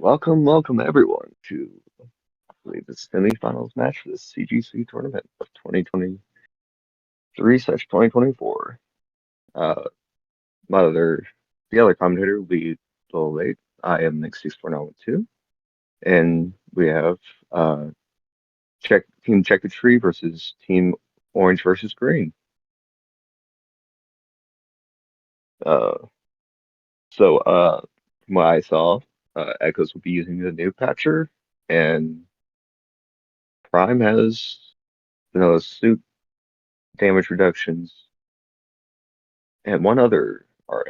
Welcome everyone to I believe the semifinals match for the CGC tournament of 2023/2024. Uh, my other the other commentator will be a little late. I am Nick6492, and we have Check the Tree versus Team Orange versus Green. Uh, from what I saw, Echoes will be using the new patcher, and Prime has suit damage reductions and one other RA.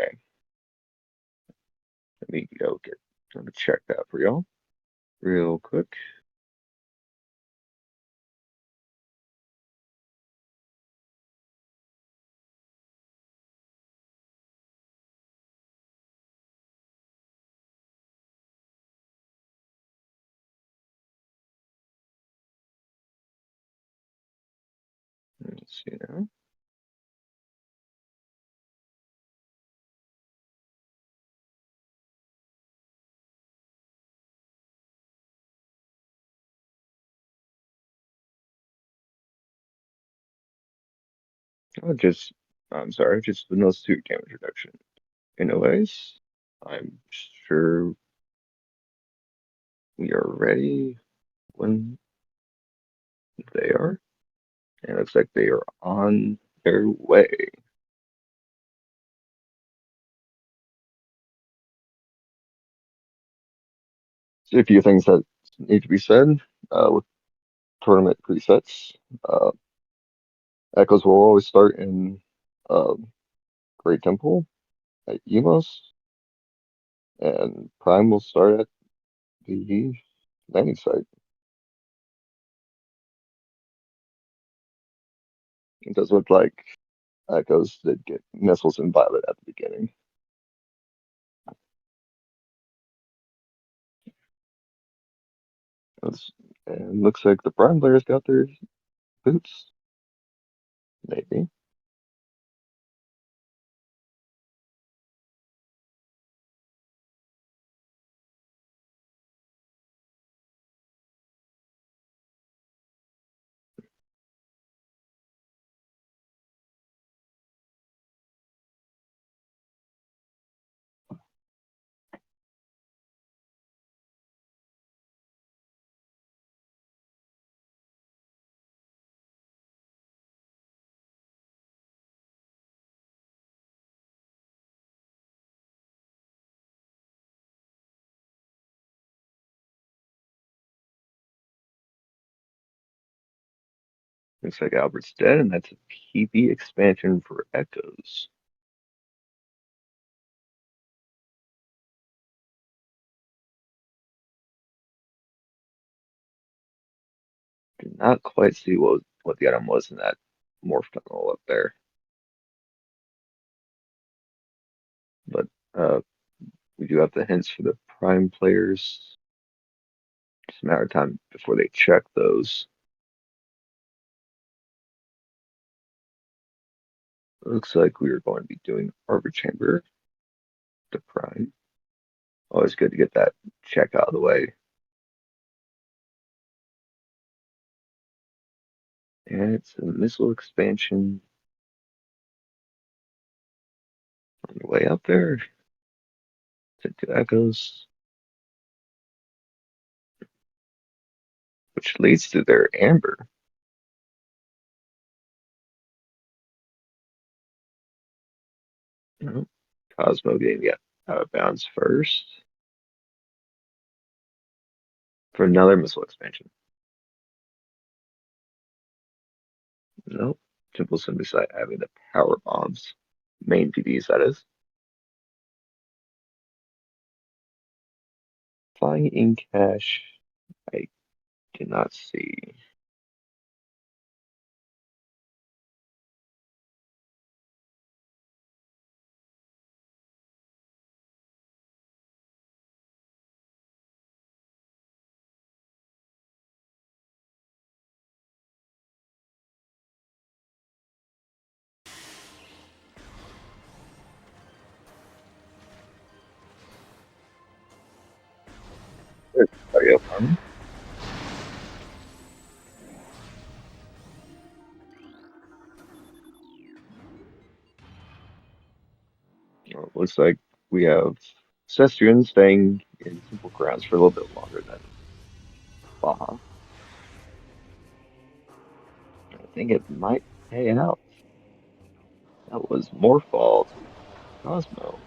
Let me let me check that for y'all real quick. Let's see now. Oh, I'm sorry, just the no suit damage reduction. Anyways, I'm sure we are ready when they are. And it looks like they are on their way. So a few things that need to be said with tournament presets. Uh, Echoes will always start in uh, Great Temple at Emos, and Prime will start at the landing site. It does look like Echoes did get missiles and Violet at the beginning. It's, and looks like the Prime players got their boots. Maybe. Looks like Albert's dead, and that's a PB expansion for Echoes. Did not quite see what the item was in that morph tunnel up there. But we do have the hints for the Prime players. It's a matter of time before they check those. Looks like we are going to be doing Arbor Chamber, the Prime. Always good to get that check out of the way. And it's a missile expansion on the way up there to do Echoes, which leads to their Amber. No, Cosmo getting out of bounds first for another missile expansion. Nope. Temple Symbicide having the power bombs. Main PDs, that is. Flying in cash, I cannot see. Oh, yeah, farming. Well, it looks like we have Cestrian staying in Temple Grounds for a little bit longer than Baja. I think it might pay out. That was Morphball to Cosmo.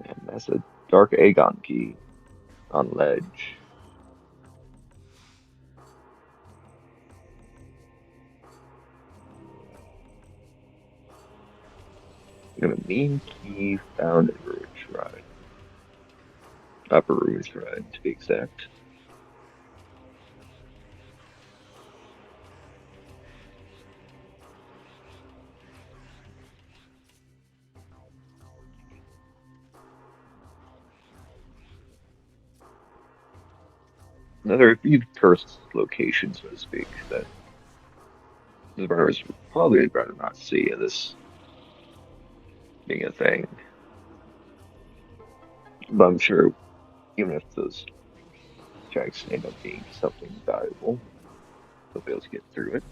And that's a Dark Aegon key on ledge. And a mean key found in Ruin Shrine. Upper Ruin Shrine, to be exact. Another few cursed location, so to speak, that the runners would probably rather not see in this being a thing. But I'm sure even if those checks end up being something valuable, they'll be able to get through it.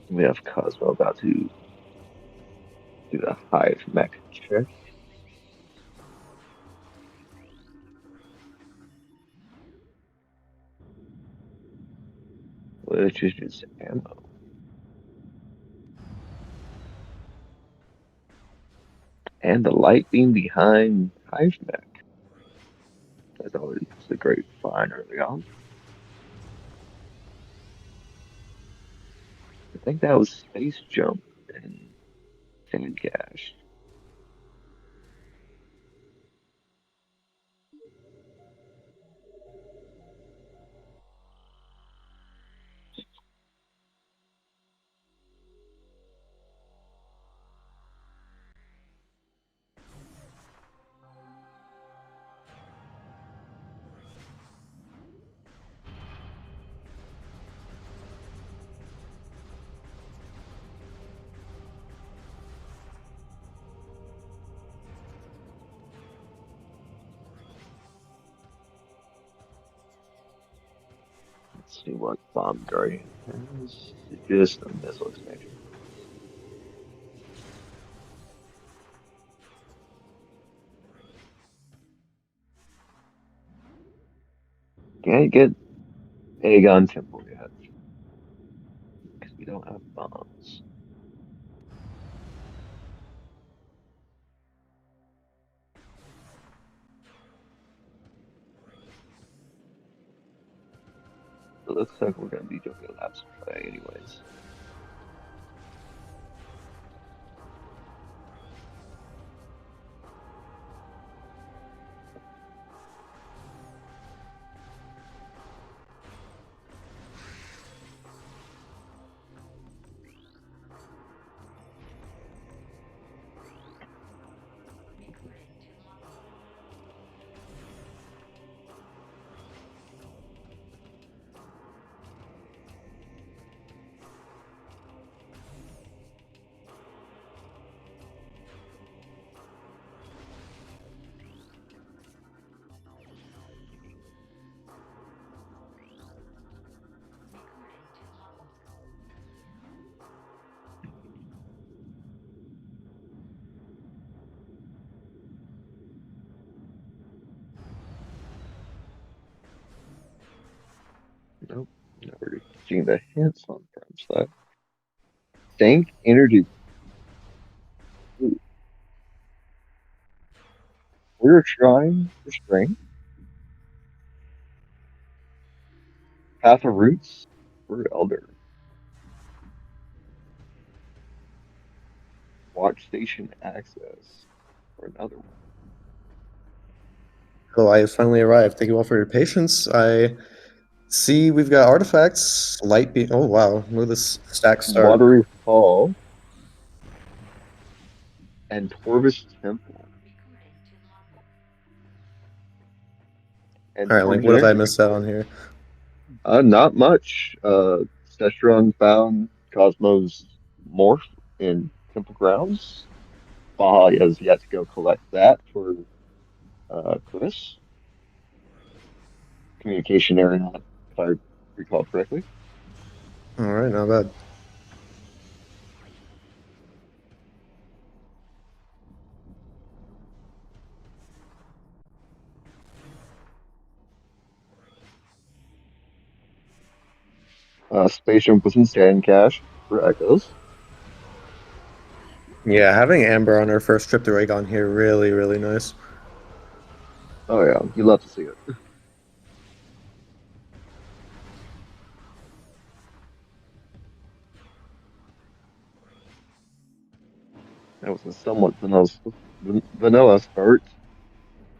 We have Cosmo about to do the Hive mech check, which is just ammo. And the light beam behind Hive mech. That's always a great find early on. I think that was Space Jump and Sand Cash. Let's see what Bomb Guardian has. Just a missile expansion. Can't get Aegon Temple yet because we don't have bombs. It looks like we're going to be doing a lapse play anyways. Nope, never seen the hints on Prime side. Think Energy. Ooh, we're trying for strength. Path of Roots. We're Elder. Watch Station Access. For another one. Oh, I finally arrived. Thank you all for your patience. I see we've got artifacts, light beam. Oh wow, look at this stack start. Watery Fall, and Torvis Temple, and All right, Link. What have I coincidentally, missed out on here? not much. Sestron found Cosmos Morph in Temple Grounds. Baha has yet to go collect that for Chris. Communication area, if I recall correctly. All right, not bad. Spaceship was in Sand Cache for Echoes. Yeah, having Amber on her first trip to Raygon here really, really nice. Oh yeah, you love to see it. That was a somewhat vanilla start.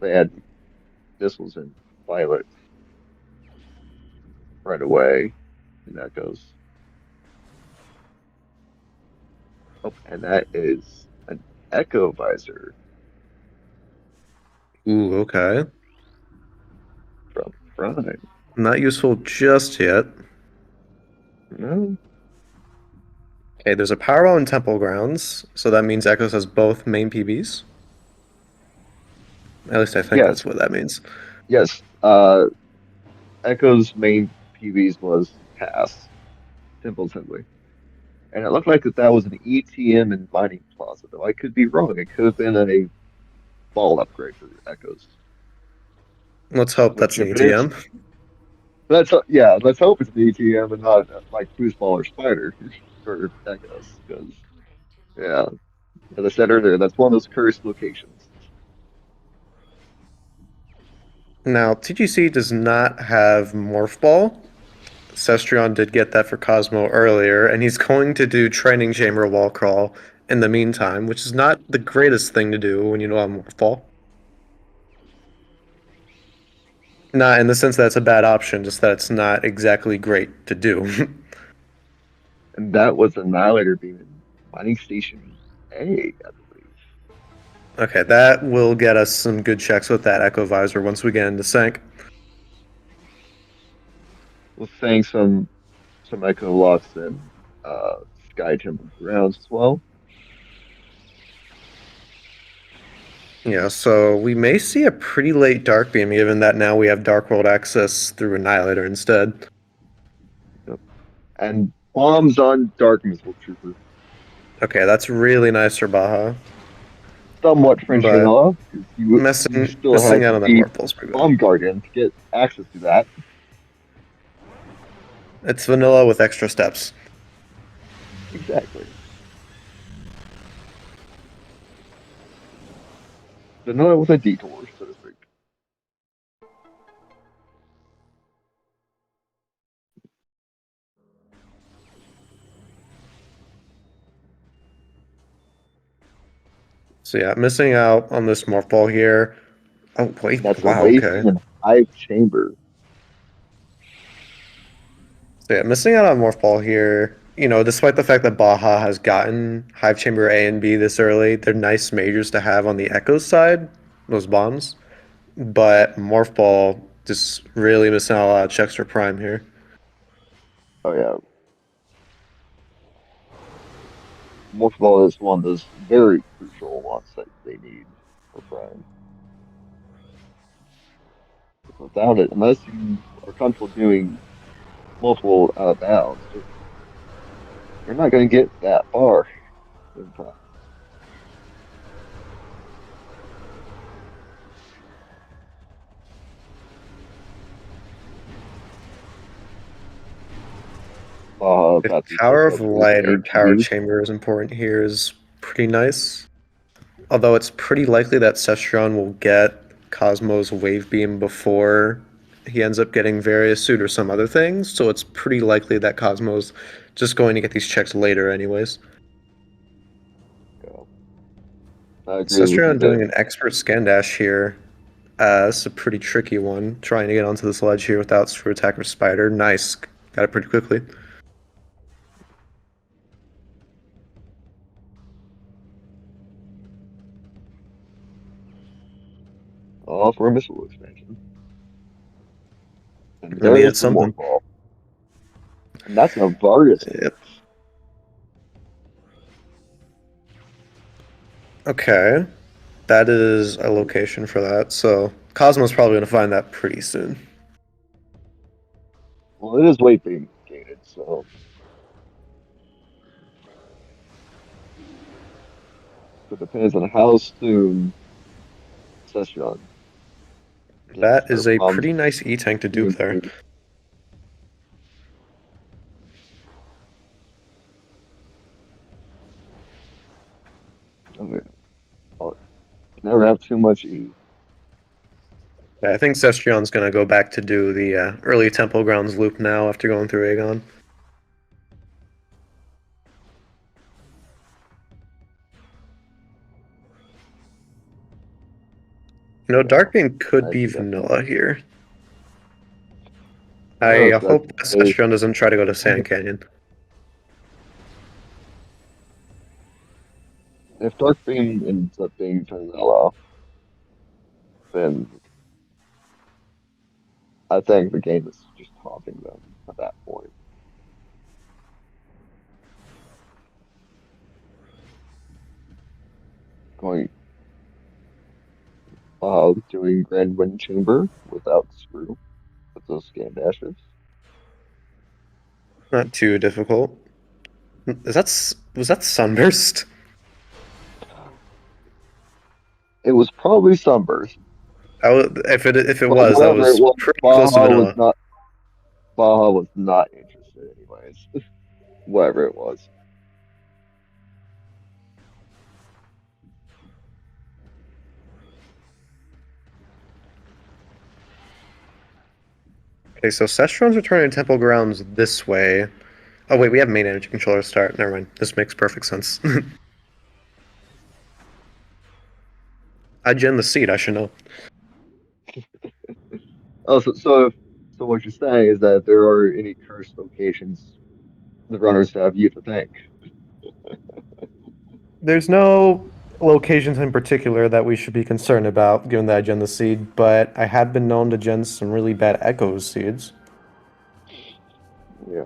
They had missiles in Violet right away, and that goes. Oh, and that is an Echo Visor Ooh, okay. from Prime. Not useful just yet. No, Okay, there's a Powerball in Temple Grounds, so that means Echoes has both main PBs. At least I think yes, that's what that means. yes. Echo's main PVs was Pass, Temple Assembly. And it looked like that was an ETM and mining plaza, though I could be wrong. It could have been a ball upgrade for Echoes. Let's hope Which, that's an if it is, ETM. yeah, let's hope it's an ETM and not like foosball or spider for Echoes. Because, yeah, as I said earlier, that's one of those cursed locations. Now, TGC does not have Morph Ball. Cestrion did get that for Cosmo earlier, and he's going to do Training Chamber Wall Crawl in the meantime, which is not the greatest thing to do when you know I'm Morph Ball. Not in the sense that it's a bad option, just that it's not exactly great to do. And that was Annihilator being in Mining Station A, I believe. Okay, that will get us some good checks with that Echo Visor once we get into sync. With saying some Echo locks in Sky Temple grounds as well. Yeah, so we may see a pretty late Dark Beam, given that now we have Dark World access through Annihilator instead. Yep. And bombs on Dark Missile Trooper. Okay, that's really nice for Baja, Somewhat French but vanilla because you still missing had out to on that beat Morph Ball's pretty bad. Bomb Guardian to get access to that. It's vanilla with extra steps. Exactly. Vanilla with a detour, so to speak. So yeah, missing out on this Morph Ball here. Oh wait, That's a wow, wave okay. beam and hive chamber. So yeah, missing out on Morph Ball here. You know, despite the fact that Baja has gotten Hive Chamber A and B this early, they're nice majors to have on the Echo side, those bombs. But Morph Ball just really missing out a lot of checks for Prime here. Oh yeah, Morph Ball is one of those very crucial ones that they need for Prime. Without it, unless you are comfortable doing multiple out of bounds, you're not going to get that far in Prime. If Got these Tower of successful Light or main Tower PBs. Chamber is important here is pretty nice. Although it's pretty likely that Cestrion will get Cosmo's Wave Beam before he ends up getting Various Suit or some other things, so it's pretty likely that Cosmo's just going to get these checks later anyways. Yeah, I agree with you Cestrion doing there. an expert scan dash here. It's a pretty tricky one, trying to get onto this ledge here without Screw Attack or Spider. Nice. Got it pretty quickly. Oh, for a missile expansion. And I mean, there's it's the something. Morphle. And that's a Vargas hit. Yep. Okay. That is a location for that, so Cosmo's probably going to find that pretty soon. Well, it is weight being gated, so it depends on how soon Session gets That or is a comes pretty nice E-Tank to to dupe there. engage. I mean, I'll never have too much E. Yeah, I think Sestrion's going to go back to do the early Temple Grounds loop now after going through Aegon. You know, Yeah, Darkbeam could I be see that coming. vanilla here. I Notice that hope that they, Sestrion doesn't try to go to Sand Canyon. if Dark Beam ends up being vanilla, then I think the game is just taunting them at that point. Going doing Grand Wind Chamber without Screw with those scan dashes. Not too difficult. Was that Sunburst? It was probably Sunburst, If it but was, that whatever it was was, pretty close to vanilla. Baja was not interested anyways. Whatever it was. Okay, so Sestron's returning to Temple Grounds this way. Oh wait, we have main energy controller start. Never mind. This makes perfect sense. I gen the seed. I should know. Oh, so what you're saying is that if there are any cursed locations, the runners have you to thank. There's no locations in particular that we should be concerned about, given that I gen the seed, but I have been known to gen some really bad Echoes seeds. Yeah.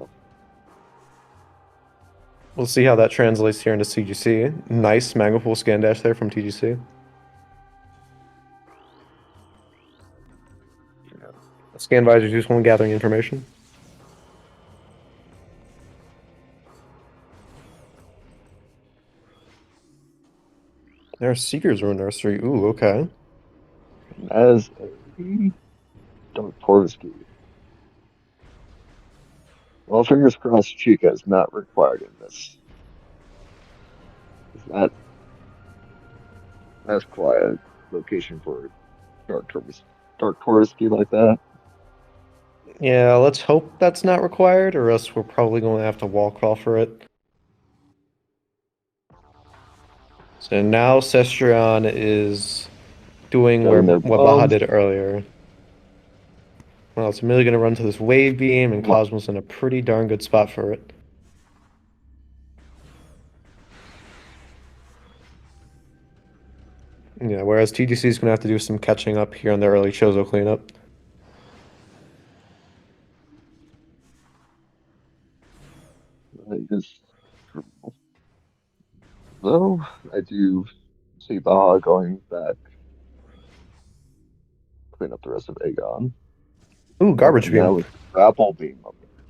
We'll see how that translates here into CGC. Nice Magnapool scan dash there from TGC. Scan visors useful in gathering information. There's Seeker's Ruin Nursery. Ooh, okay. As a Dark Tortoisky. Well, fingers crossed Chica is not required in this. 'Cause that's quite a location for Dark Tortoisky like that. Yeah, let's hope that's not required, or else we're probably going to have to wall crawl for it. So now Cestrion is doing Grabbing their what Baja bombs. did earlier. Well, it's immediately going to run to this wave beam, and What? Cosmo's in a pretty darn good spot for it. Yeah, whereas TGC is going to have to do some catching up here on their early Chozo cleanup. Is though I do see Baja going back, clean up the rest of Aegon. Ooh, Oh, garbage and now beam. with grapple beam up there.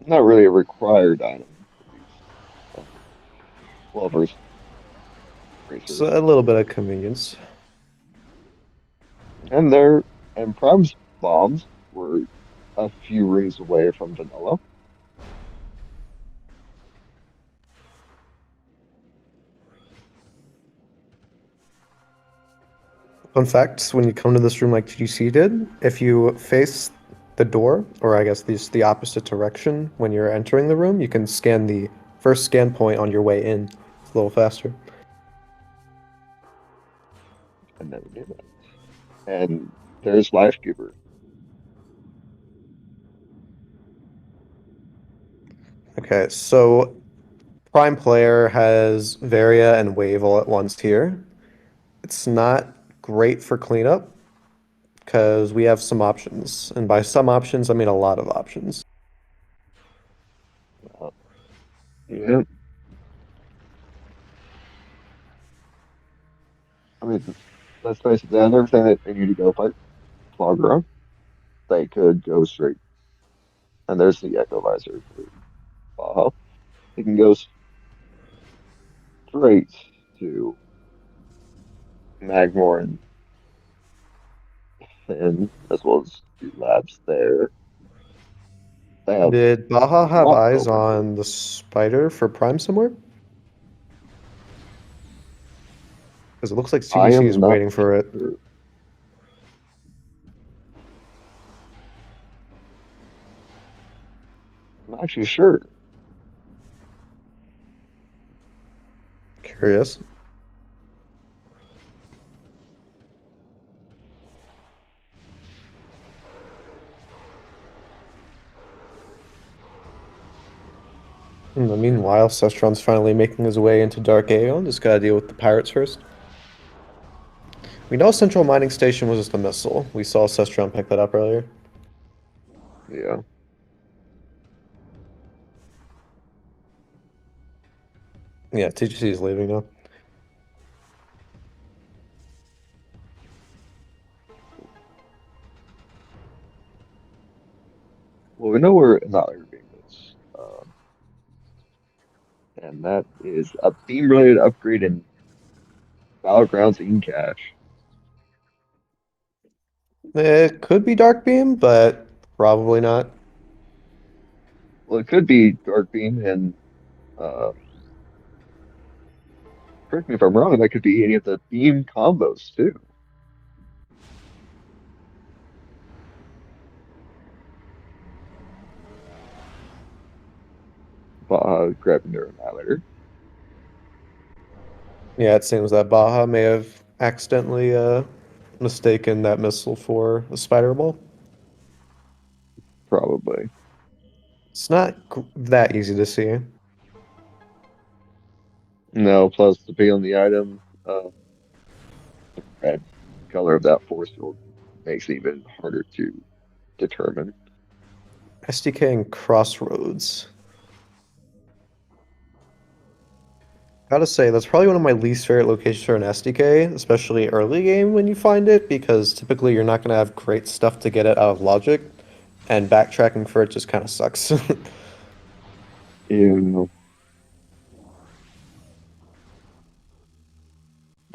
Not really a required item for these uh, lovers So racers. a little bit of convenience. And their and Prime's bombs were a few rings away from vanilla. Fun fact, when you come to this room like TGC did, if you face the door, or I guess the opposite direction when you're entering the room, you can scan the first scan point on your way in. a little faster. I never knew that. And there's Life Giver. Okay, so Prime Player has Varia and Wave all at once here. It's not great for cleanup because we have some options. And by some options, I mean a lot of options. Uh, yeah, I mean, let's face it, they have everything that they need to go fight Cloggera. They could go straight. And there's the Echo Visor for Baja. They can go straight to Magmore and Finn, as well as the labs there. They have Did Baja have Swamp eyes Over. on the spider for Prime somewhere? Because it looks like I TGC is am not waiting for it. sure. I'm actually sure. Curious. In the meanwhile, Cestron's finally making his way into Dark Aeon. Just gotta deal with the pirates first. We know Central Mining Station was just a missile. We saw Cestron pick that up earlier. Yeah. Yeah, TGC is leaving now. Well, we know where an Iron Beam is. And that is a beam-related upgrade in Battlegrounds in cache. It could be Dark Beam, but probably not. Well, it could be Dark Beam and uh, correct me if I'm wrong, that could be any of the beam combos too. Grabbing their annihilator. Yeah, it seems that Baja may have accidentally mistaken that missile for a spider ball. Probably. It's not that easy to see. No, plus to be on the item, red color of that force field makes it even harder to determine. SDK and Crossroads. Gotta say, that's probably one of my least favorite locations for an SDK, especially early game when you find it, because typically you're not gonna have great stuff to get it out of logic, and backtracking for it just kind of sucks. You know,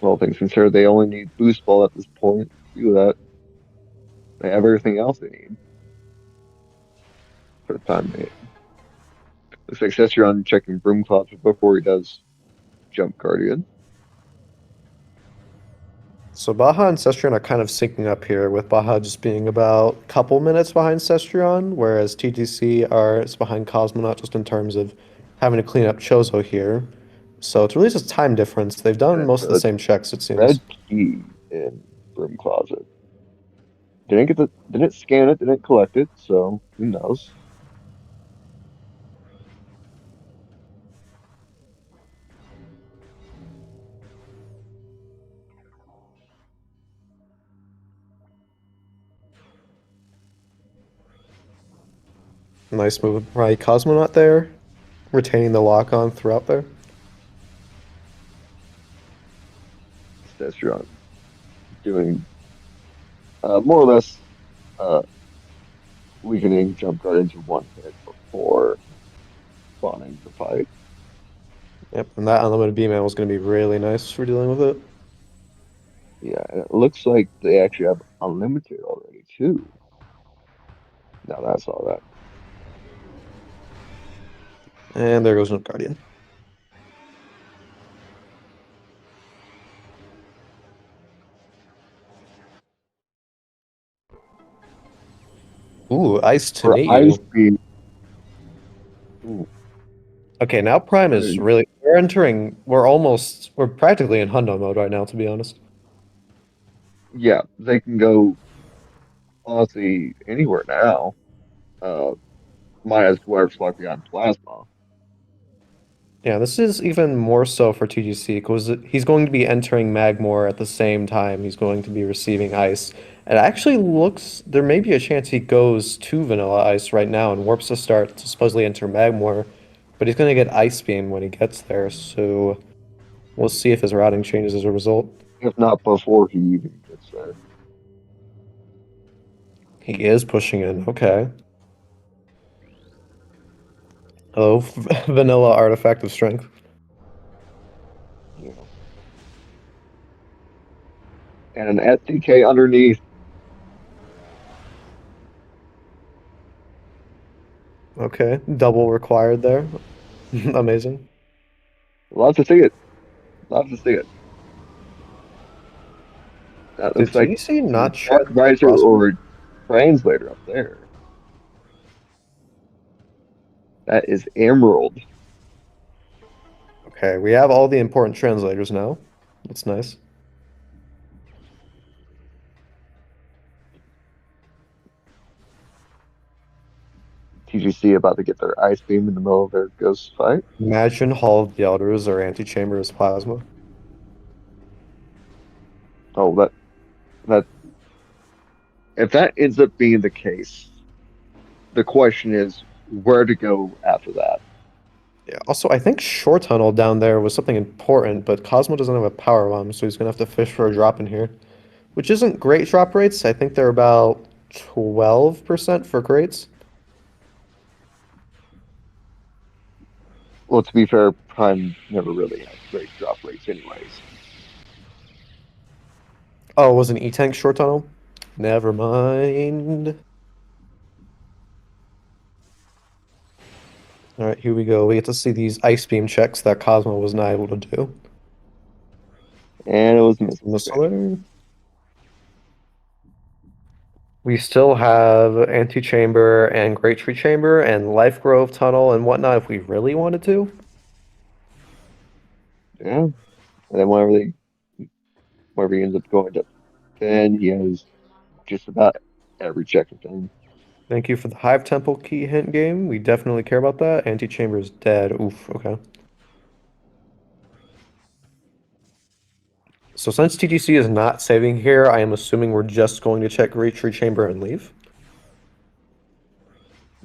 all things considered, they only need boost ball at this point. Do that. They have everything else they need for the time being. Looks like Cestron checking Broom Clouds before he does Jump Guardian. So Baja and Cestrion are kind of syncing up here, with Baja just being about a couple minutes behind Cestrion, whereas TTC is behind Cosmonaut just in terms of having to clean up Chozo here. So it's really just a time difference. They've done And most of the same checks, it seems. red key in Broom Closet. Didn't scan it, didn't collect it, so who knows? Nice move by Cosmonaut there, retaining the lock on throughout there. Cestron doing more or less uh, weakening Jump Guard into one hit before spawning the fight. Yep, and that unlimited beam ammo is going to be really nice for dealing with it. Yeah, and it looks like they actually have unlimited already too. Now that's all that. And there goes no Guardian. Ooh, ice to For ice Niu. beam, ooh, Okay, now Prime is I really. we're practically in Hundo mode right now, to be honest. Yeah, they can go honestly anywhere now. Uh, minus whatever's left behind plasma. Yeah, this is even more so for TGC because he's going to be entering Magmor at the same time he's going to be receiving ice. It actually looks there may be a chance he goes to Vanilla Ice right now and warps to start to supposedly enter Magmor, but he's going to get Ice Beam when he gets there, so we'll see if his routing changes as a result. If not before he even gets there. He is pushing in, okay. Hello, Vanilla Artifact of Strength. You know. And an SDK underneath. Okay, double required there. Amazing. Love to see it. Love to see it. That Did looks like TDC either not check Spark Visor Cosmo? or Translator up there. That is Emerald. Okay, we have all the important translators now. That's nice. TGC about to get their ice beam in the middle of their ghost fight. Imagine Hall of the Elders or Antechamber as plasma. Oh, that if that ends up being the case, the question is where to go after that. Yeah. Also, I think Short Tunnel down there was something important, but Cosmo doesn't have a power bomb, so he's gonna have to fish for a drop in here, which isn't great drop rates. I think they're about 12% for crates. Well, to be fair, Prime never really has great drop rates, anyways. Oh, it was an E-Tank Short Tunnel? Never mind. All right, here we go. We get to see these Ice Beam checks that Cosmo was not able to do. And it was missed. Okay. Missile. We still have Antechamber and Great Tree Chamber and Life Grove Tunnel and whatnot if we really wanted to. Yeah. And then whenever he ends up going to 10, he has just about every check of thing. Thank you for the Hive Temple key hint game. We definitely care about that. Antechamber is dead. Oof, okay. So since TGC is not saving here, I am assuming we're just going to check Great Tree Chamber and leave.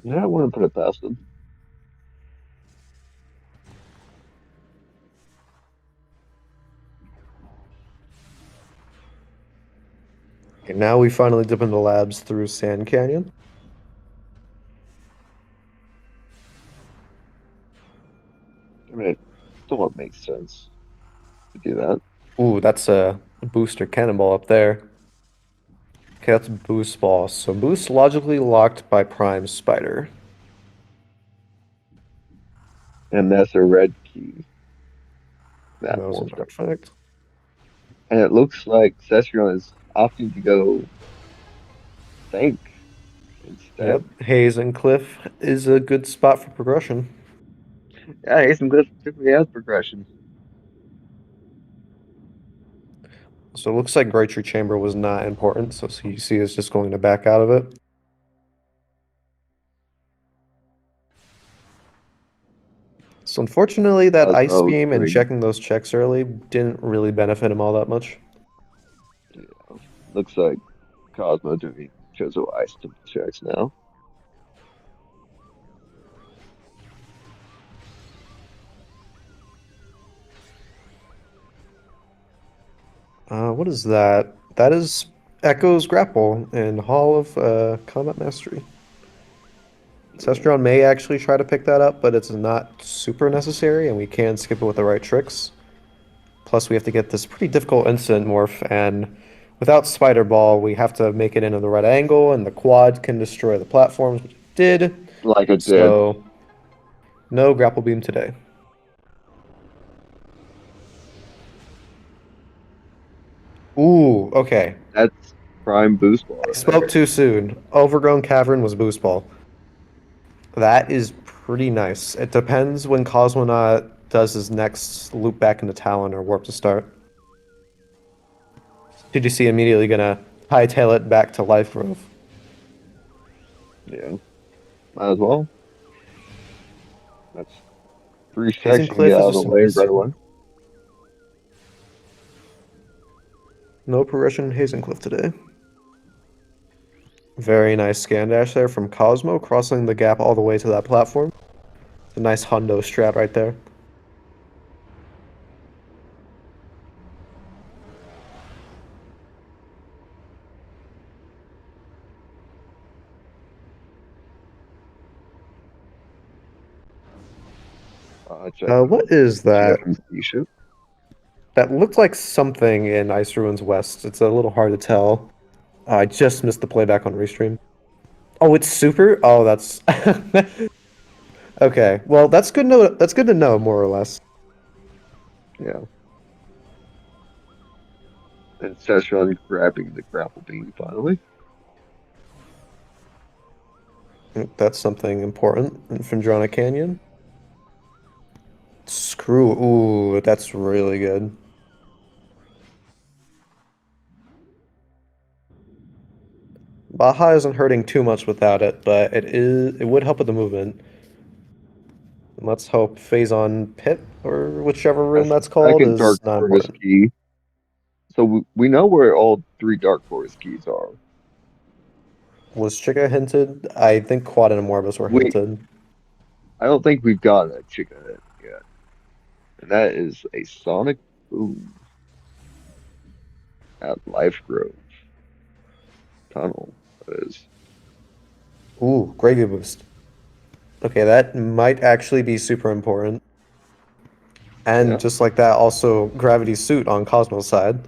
Yeah, I wouldn't put it past him. Okay, now we finally dip into labs through Sand Canyon. I mean, it somewhat makes sense to do that. Ooh, that's a booster cannonball up there. Okay, that's boost ball. So boost logically locked by Prime Spider. And that's a red key that That was an warped up. artifact. And it looks like Cestrion is opting to go tank Yep, instead. Haze and Cliff is a good spot for progression. Yeah, Ace Cliff typically has progression. So it looks like Great Tree Chamber was not important, so CGC is just going to back out of it. So unfortunately, that Ice Cosmo Beam and trading. checking those checks early didn't really benefit him all that much. Yeah, looks like Cosmo doing Chozo Ice temple checks now. What is that? That is Echo's Grapple in Hall of Combat Mastery. Cestron may actually try to pick that up, but it's not super necessary, and we can skip it with the right tricks. Plus, we have to get this pretty difficult instant morph, and without Spider Ball, we have to make it into the right angle, and the quad can destroy the platforms, which it did. Like it did. So, no grapple beam today. Ooh, okay. That's prime boost ball I right spoke there. too soon. Overgrown Cavern was Boost Ball. That is pretty nice. It depends when Cosmonaut does his next loop back into Talon or warp to start. TGC immediately gonna hightail it back to Life Grove. Yeah, might as well. That's three stacks Hazing you can get Cliff is out of the just a way miss right here. away. No progression in Hazing Cliff today. Very nice scan dash there from Cosmo, crossing the gap all the way to that platform. A nice hundo strat right there. Check What is that? GFMC ship. That looked like something in Ice Ruins West. It's a little hard to tell. I just missed the playback on Restream. Oh, it's super? Oh, that's okay. Well, that's good to know, more or less. Yeah, and Session grabbing the grapple beam finally. That's something important in Fendrana Canyon. Screw. Ooh, that's really good. Baja isn't hurting too much without it, but it would help with the movement. Let's hope Phazon Pit, or whichever room That's the that's called, second Dark is not Forest important. key. So we know where all three Dark Forest keys are. Was Chica hinted? I think Quad and Morbus were We hinted. I don't think we've got a chicken in it yet. And that is a Sonic Boom at Life Grove Tunnel. That is, Ooh, gravy boost. Okay, that might actually be super important. And yeah. just like that, also gravity suit on Cosmo's side.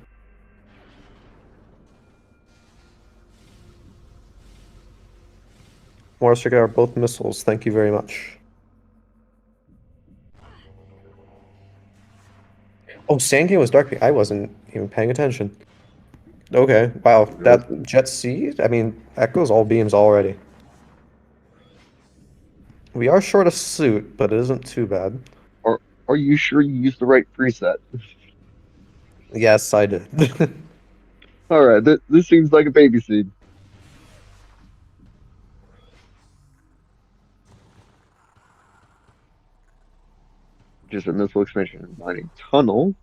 Morris Chica are both missiles. Thank you very much. Oh, Sand King was Dark. I wasn't even paying attention. Okay, wow. That Interesting. Jet Seed? I mean, that goes all beams already. We are short a suit, but it isn't too bad. Are you sure you used the right preset? Yes, I did. All right, this seems like a baby seed. Just a missile expansion and mining tunnel.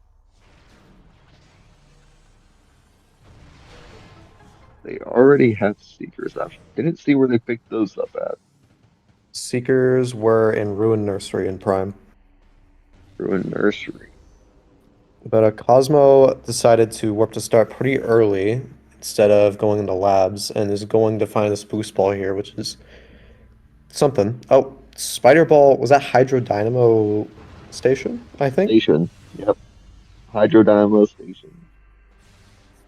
They already have seekers. I didn't see where they picked those up at. Seekers were in Ruin Nursery in Prime. Ruin Nursery. But Cosmo decided to warp to start pretty early instead of going into labs and is going to find this boost ball here, which is something. Oh, Spider Ball, was that Hydro Dynamo Station, I think? Station. Yep. Hydrodynamo station.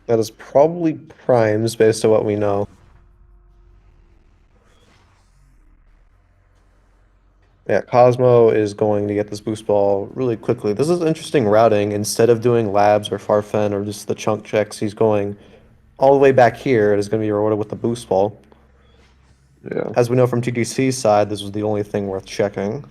That is probably primes based on what we know. Yeah, Cosmo is going to get this boost ball really quickly. This is interesting routing. Instead of doing labs or Farfen or just the chunk checks, he's going all the way back here. It is going to be rewarded with the boost ball. Yeah. As we know from TDC's side, this was the only thing worth checking.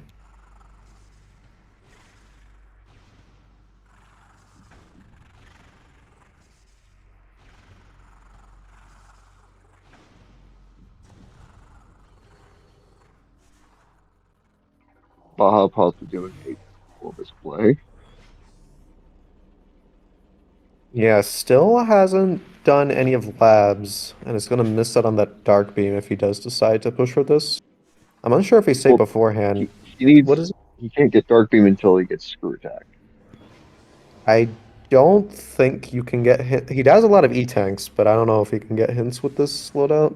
Baja possibly doing a Corvus play. Yeah, still hasn't done any of labs, and is going to miss out on that dark beam if he does decide to push for this. I'm unsure if he saved Well, beforehand. he What needs is it? he can't get Dark Beam until he gets Screw Attack. I don't think you can get hit. He does a lot of E-tanks, but I don't know if he can get hints with this loadout.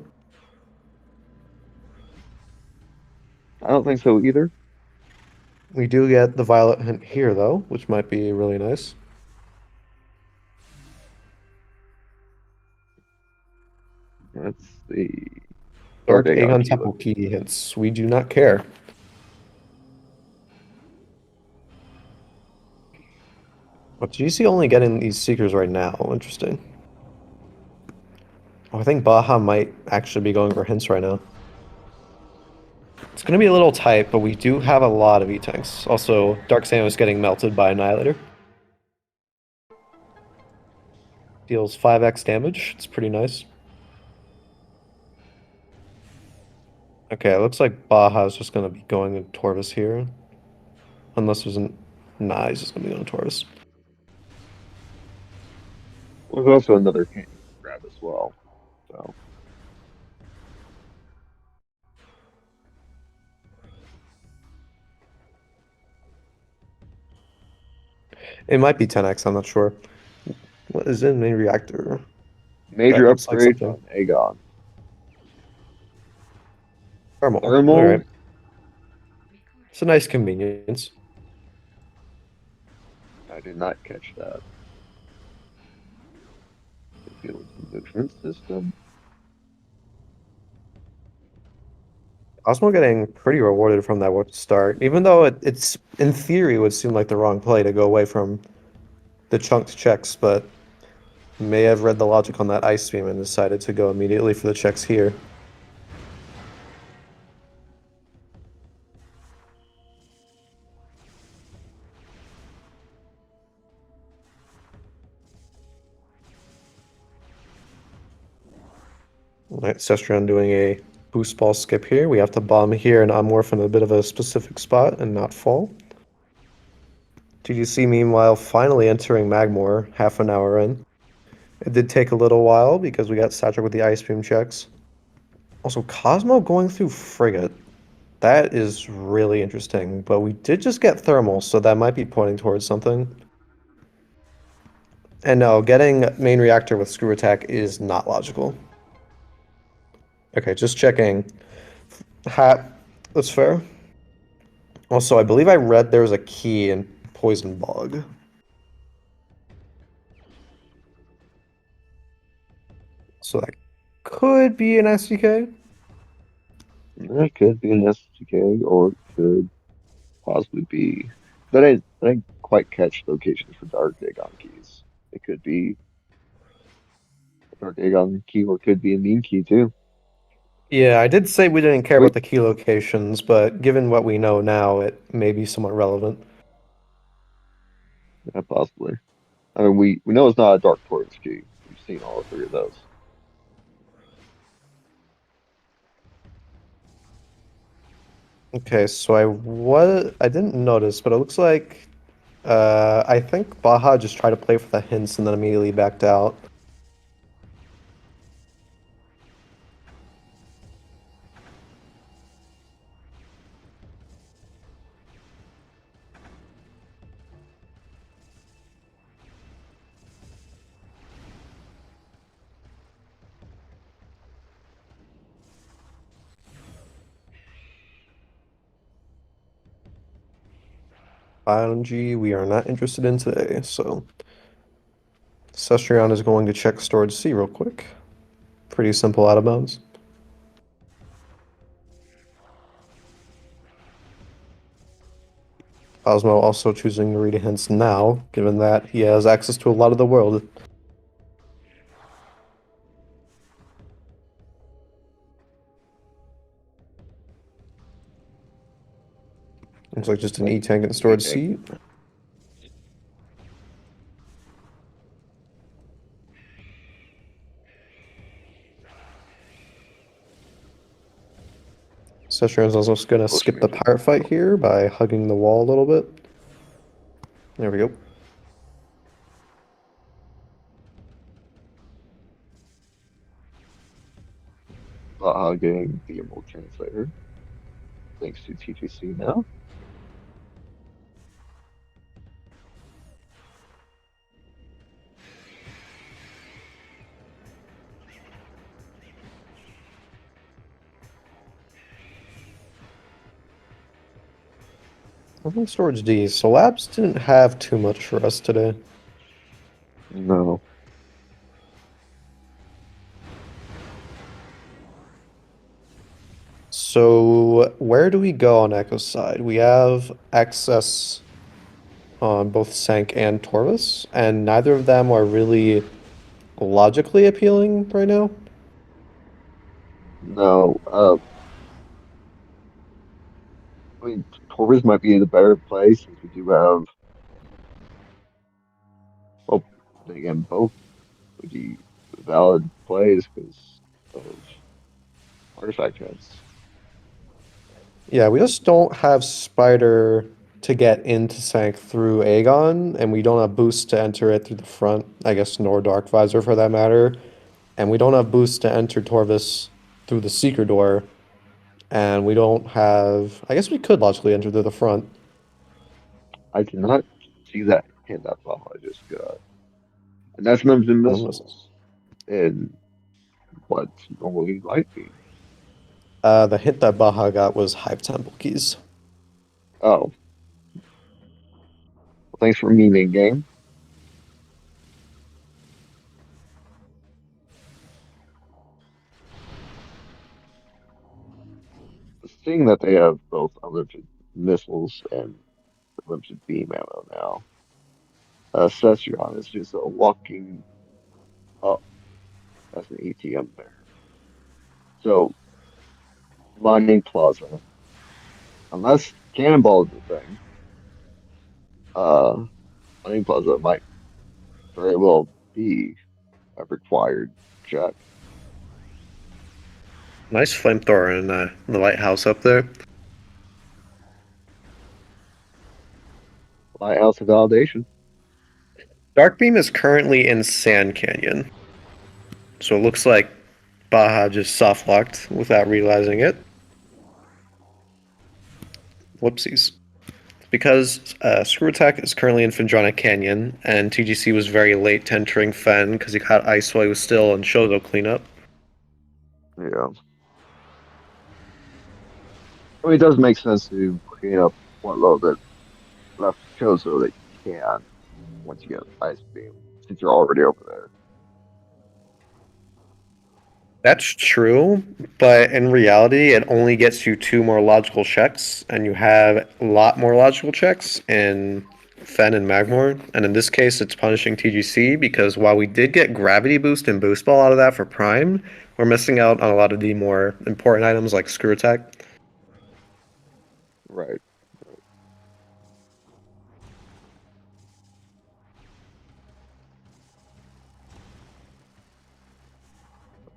I don't think so either. We do get the violet hint here, though, which might be really nice. Let's see. Dark Dark Aeon Aegon Key. Temple key hints. We do not care. But GC only getting these Seekers right now. Interesting. Oh, I think Baja might actually be going for hints right now. It's going to be a little tight, but we do have a lot of E-tanks. Also, Dark Samus getting melted by Annihilator. Deals 5x damage. It's pretty nice. Okay, it looks like Baja's just going to be going to Torvis here. Unless there's an... Nah, he's just going to be going to Torvis. There's also another cane grab as well. So It might be 10x, I'm not sure. What is in main reactor? That major looks like upgrade something. on Aegon. Thermal. Alright. Thermal, It's a nice convenience. I did not catch that. Field movement system. Osmo getting pretty rewarded from that start, even though it's in theory would seem like the wrong play to go away from the chunked checks, but may have read the logic on that ice beam and decided to go immediately for the checks here. Alright, Sestron doing a boost ball skip here. We have to bomb here and unmorph in a bit of a specific spot and not fall. TGC meanwhile finally entering Magmore half an hour in. It did take a little while because we got saturated with the ice beam checks. Also, Cosmo going through Frigate. That is really interesting, but we did just get thermal, so that might be pointing towards something. And no, getting main reactor with screw attack is not logical. Okay, just checking. Hat, that's fair. Also, I believe I read there was a key in Poison Bog. So that could be an SDK. That could be an STK or it could possibly be. But I didn't quite catch locations for Dark Aegon keys. It could be a Dark Aegon key or it could be a mean key too. Yeah, I did say we didn't care about Wait, the key locations, but given what we know now, it may be somewhat relevant. yeah, possibly. I mean, we know it's not a Dark Tortoise key. We've seen all three of those. Okay, so I didn't notice, but it looks like I think Baja just tried to play for the hints and then immediately backed out. Biology we are not interested in today, so Cestrion is going to check storage C real quick. Pretty simple out of bounds. Osmo also choosing to read hints now, given that he has access to a lot of the world. Looks like just an Like E-tank and E storage tank. C. Cestrion's also going to Closer skip the range. pirate fight here by hugging the wall a little bit. There we go. Getting the Emerald Translator. Thanks to TTC now. I think storage D. So labs didn't have too much for us today. No. So where do we go on Echo's side? We have access on both Sank and Torvus, and neither of them are really logically appealing right now. No. I mean, Torres might be the better play since we do have, well, then again, both would be valid plays because of artifact chance. Yeah, we just don't have Spider to get into Sank through Aegon, and we don't have boost to enter it through the front, I guess, nor Dark Visor for that matter. And we don't have boost to enter Torvis through the Seeker Door, and we don't have. I guess we could logically enter through the front. I cannot see that hit that ball I just got. And that's numbers and missiles. And what's normally light beam. The hint that Baja got was Hive Temple Keys. Oh, well, thanks for memeing game. Seeing that they have both unlimited missiles and unlimited beam ammo now, Session is just a walking up as an ATM there. So, Mining Plaza, unless Cannonball is the thing, uh, Mining Plaza might very well be a required check. Nice flamethrower in the lighthouse up there. Lighthouse of Validation. Dark Beam is currently in Sand Canyon, so it looks like Baja just soft locked without realizing it. Whoopsies. Because Screw Attack is currently in Fendrana Canyon, and TGC was very late to entering Fen because he caught ice while he was still in Shoto cleanup. Yeah. I mean, it does make sense to clean up what little bit left shows so that you can once you get Ice Beam, since you're already over there. That's true, but in reality, it only gets you two more logical checks, and you have a lot more logical checks in Fen and Magmor. And in this case, it's punishing TGC because while we did get Gravity Boost and Boost Ball out of that for Prime, we're missing out on a lot of the more important items like Screw Attack. Right.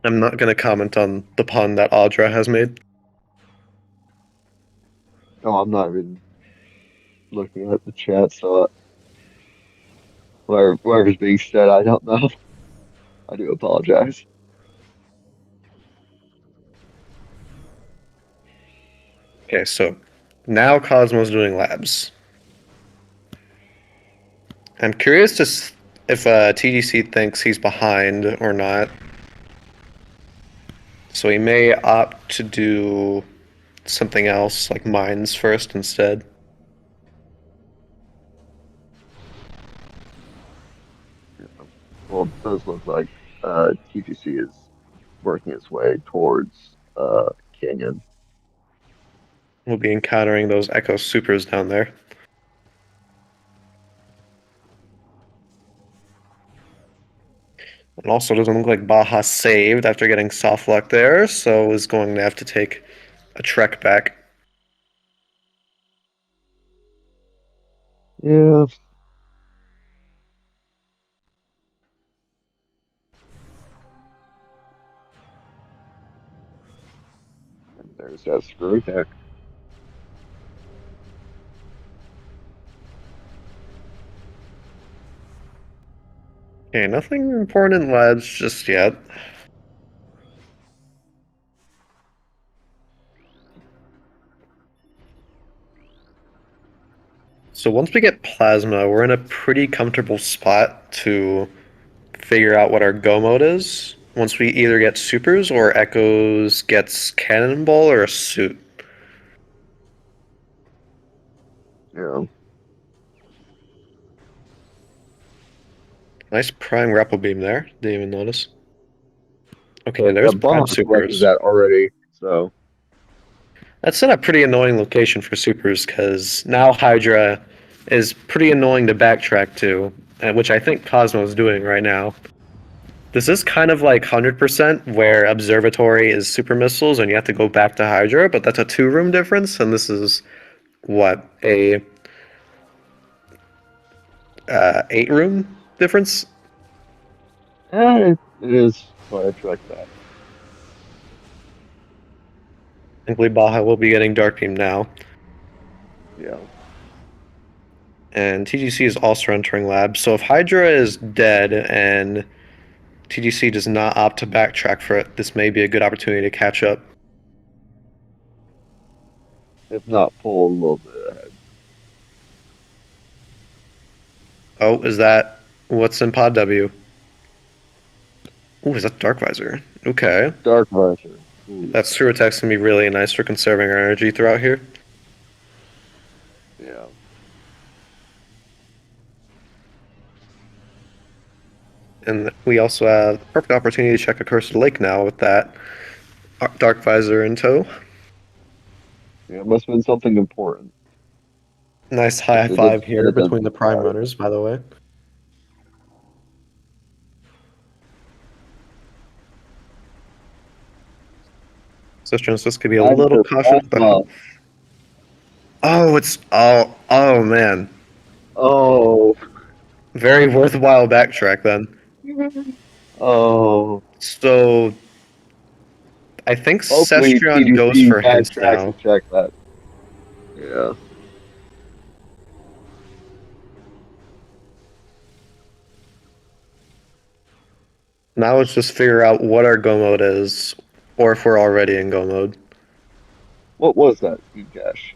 I'm not going to comment on the pun that Audra has made. No, I'm not even looking at the chat, so whatever's being said, I don't know. I do apologize. Okay, so now Cosmo's doing labs. I'm curious to if TDC thinks he's behind or not. So he may opt to do something else, like mines first instead. Well, it does look like TGC is working its way towards Canyon. We'll be encountering those Echo Supers down there. It also doesn't look like Baja saved after getting soft lock there, so is going to have to take a trek back. Yeah. And there's that screw attack. Okay, nothing important in labs just yet. So once we get Plasma, we're in a pretty comfortable spot to figure out what our go mode is. Once we either get supers or Echoes gets Cannonball or a suit. Yeah. Nice prime grapple beam there. Didn't even notice. Okay, Yeah, there's Baja prime collected supers. that already, so That's in a pretty annoying location for supers because now Hydra is pretty annoying to backtrack to, which I think Cosmo is doing right now. This is kind of like 100% where Observatory is super missiles and you have to go back to Hydra, but that's a 2-room difference, and this is what, a 8 room difference? It is, but I track that. Thankfully, Baja will be getting Dark Beam now. Yeah. And TGC is also entering lab. So if Hydra is dead and TGC does not opt to backtrack for it, this may be a good opportunity to catch up. If not, pull a little bit ahead. Oh, is that what's in Pod W? Oh, is that Dark Visor? Okay. Dark Visor. Ooh, That Screw Attack's gonna be really nice for conserving our energy throughout here. yeah. And we also have the perfect opportunity to check a Cursed Lake now with that Dark Visor in tow. Yeah, it must have been something important. Nice high Which they did five say here it doesn't between the Prime matter. runners, by the way. Sistrans, this could be a Time little to cautious pass with the up. health. Oh man. Oh. Very worthwhile backtrack then. Oh. So I think Hopefully Sestrion goes TDC for hints backtracks now. and check that. Yeah. Now let's just figure out what our go mode is, or if we're already in go mode. What was that speed cache?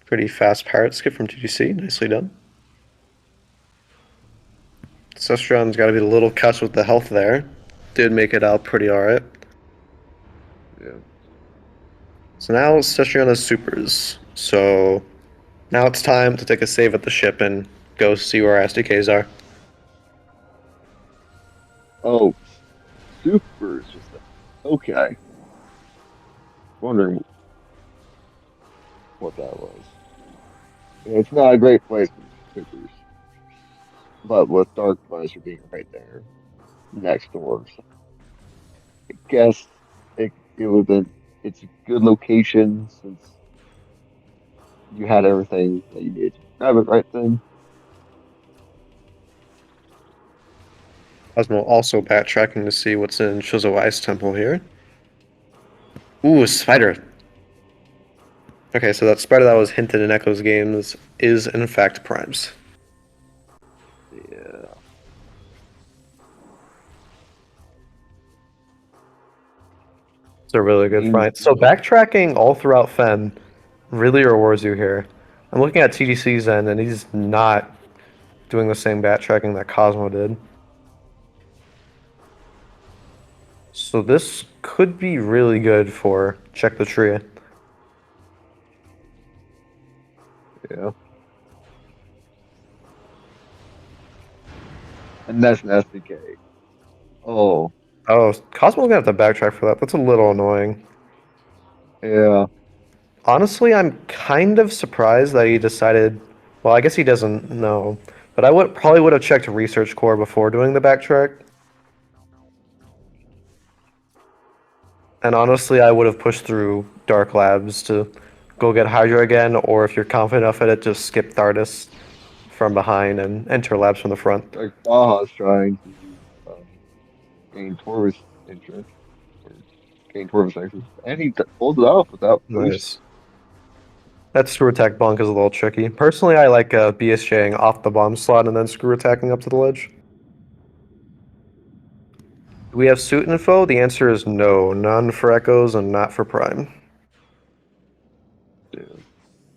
Pretty fast pirate skip from TGC. Nicely done. Sestrion's got to be a little cussed with the health there. Did make it out pretty alright. Yeah. So now Sestrion has supers. So now it's time to take a save at the ship and go see where our SDKs are. Oh, super is just that. Okay. Wondering what that was. Yeah, it's not a great place for supers, but with Dark Visor being right there next door, so I guess it would have been it's a good location since you had everything that you needed to grab it right then. Cosmo also backtracking to see what's in Shizo Ice Temple here. Ooh, a spider. Okay, so that spider that was hinted in Echo's games is in fact Primes. Yeah. It's a really good Seems fight. So backtracking all throughout Fen really rewards you here. I'm looking at TDC's end, and he's not doing the same backtracking that Cosmo did. So this could be really good for check the tree. yeah. And that's an SDK. Oh, Oh, Cosmo's gonna have to backtrack for that. That's a little annoying. yeah. Honestly, I'm kind of surprised that he decided. Well, I guess he doesn't know, but I would probably would have checked Research Core before doing the backtrack. And honestly, I would have pushed through Dark Labs to go get Hydra again, or if you're confident enough at it, just skip Thardus from behind and enter Labs from the front. Like Baja's trying to gain Torvis interest or gain Torvis access, and he pulled it off without boost. Nice. That screw attack bunk is a little tricky. Personally, I like BSJing off the bomb slot and then screw attacking up to the ledge. Do we have suit info? The answer is no. None for Echoes and not for Prime. Yeah.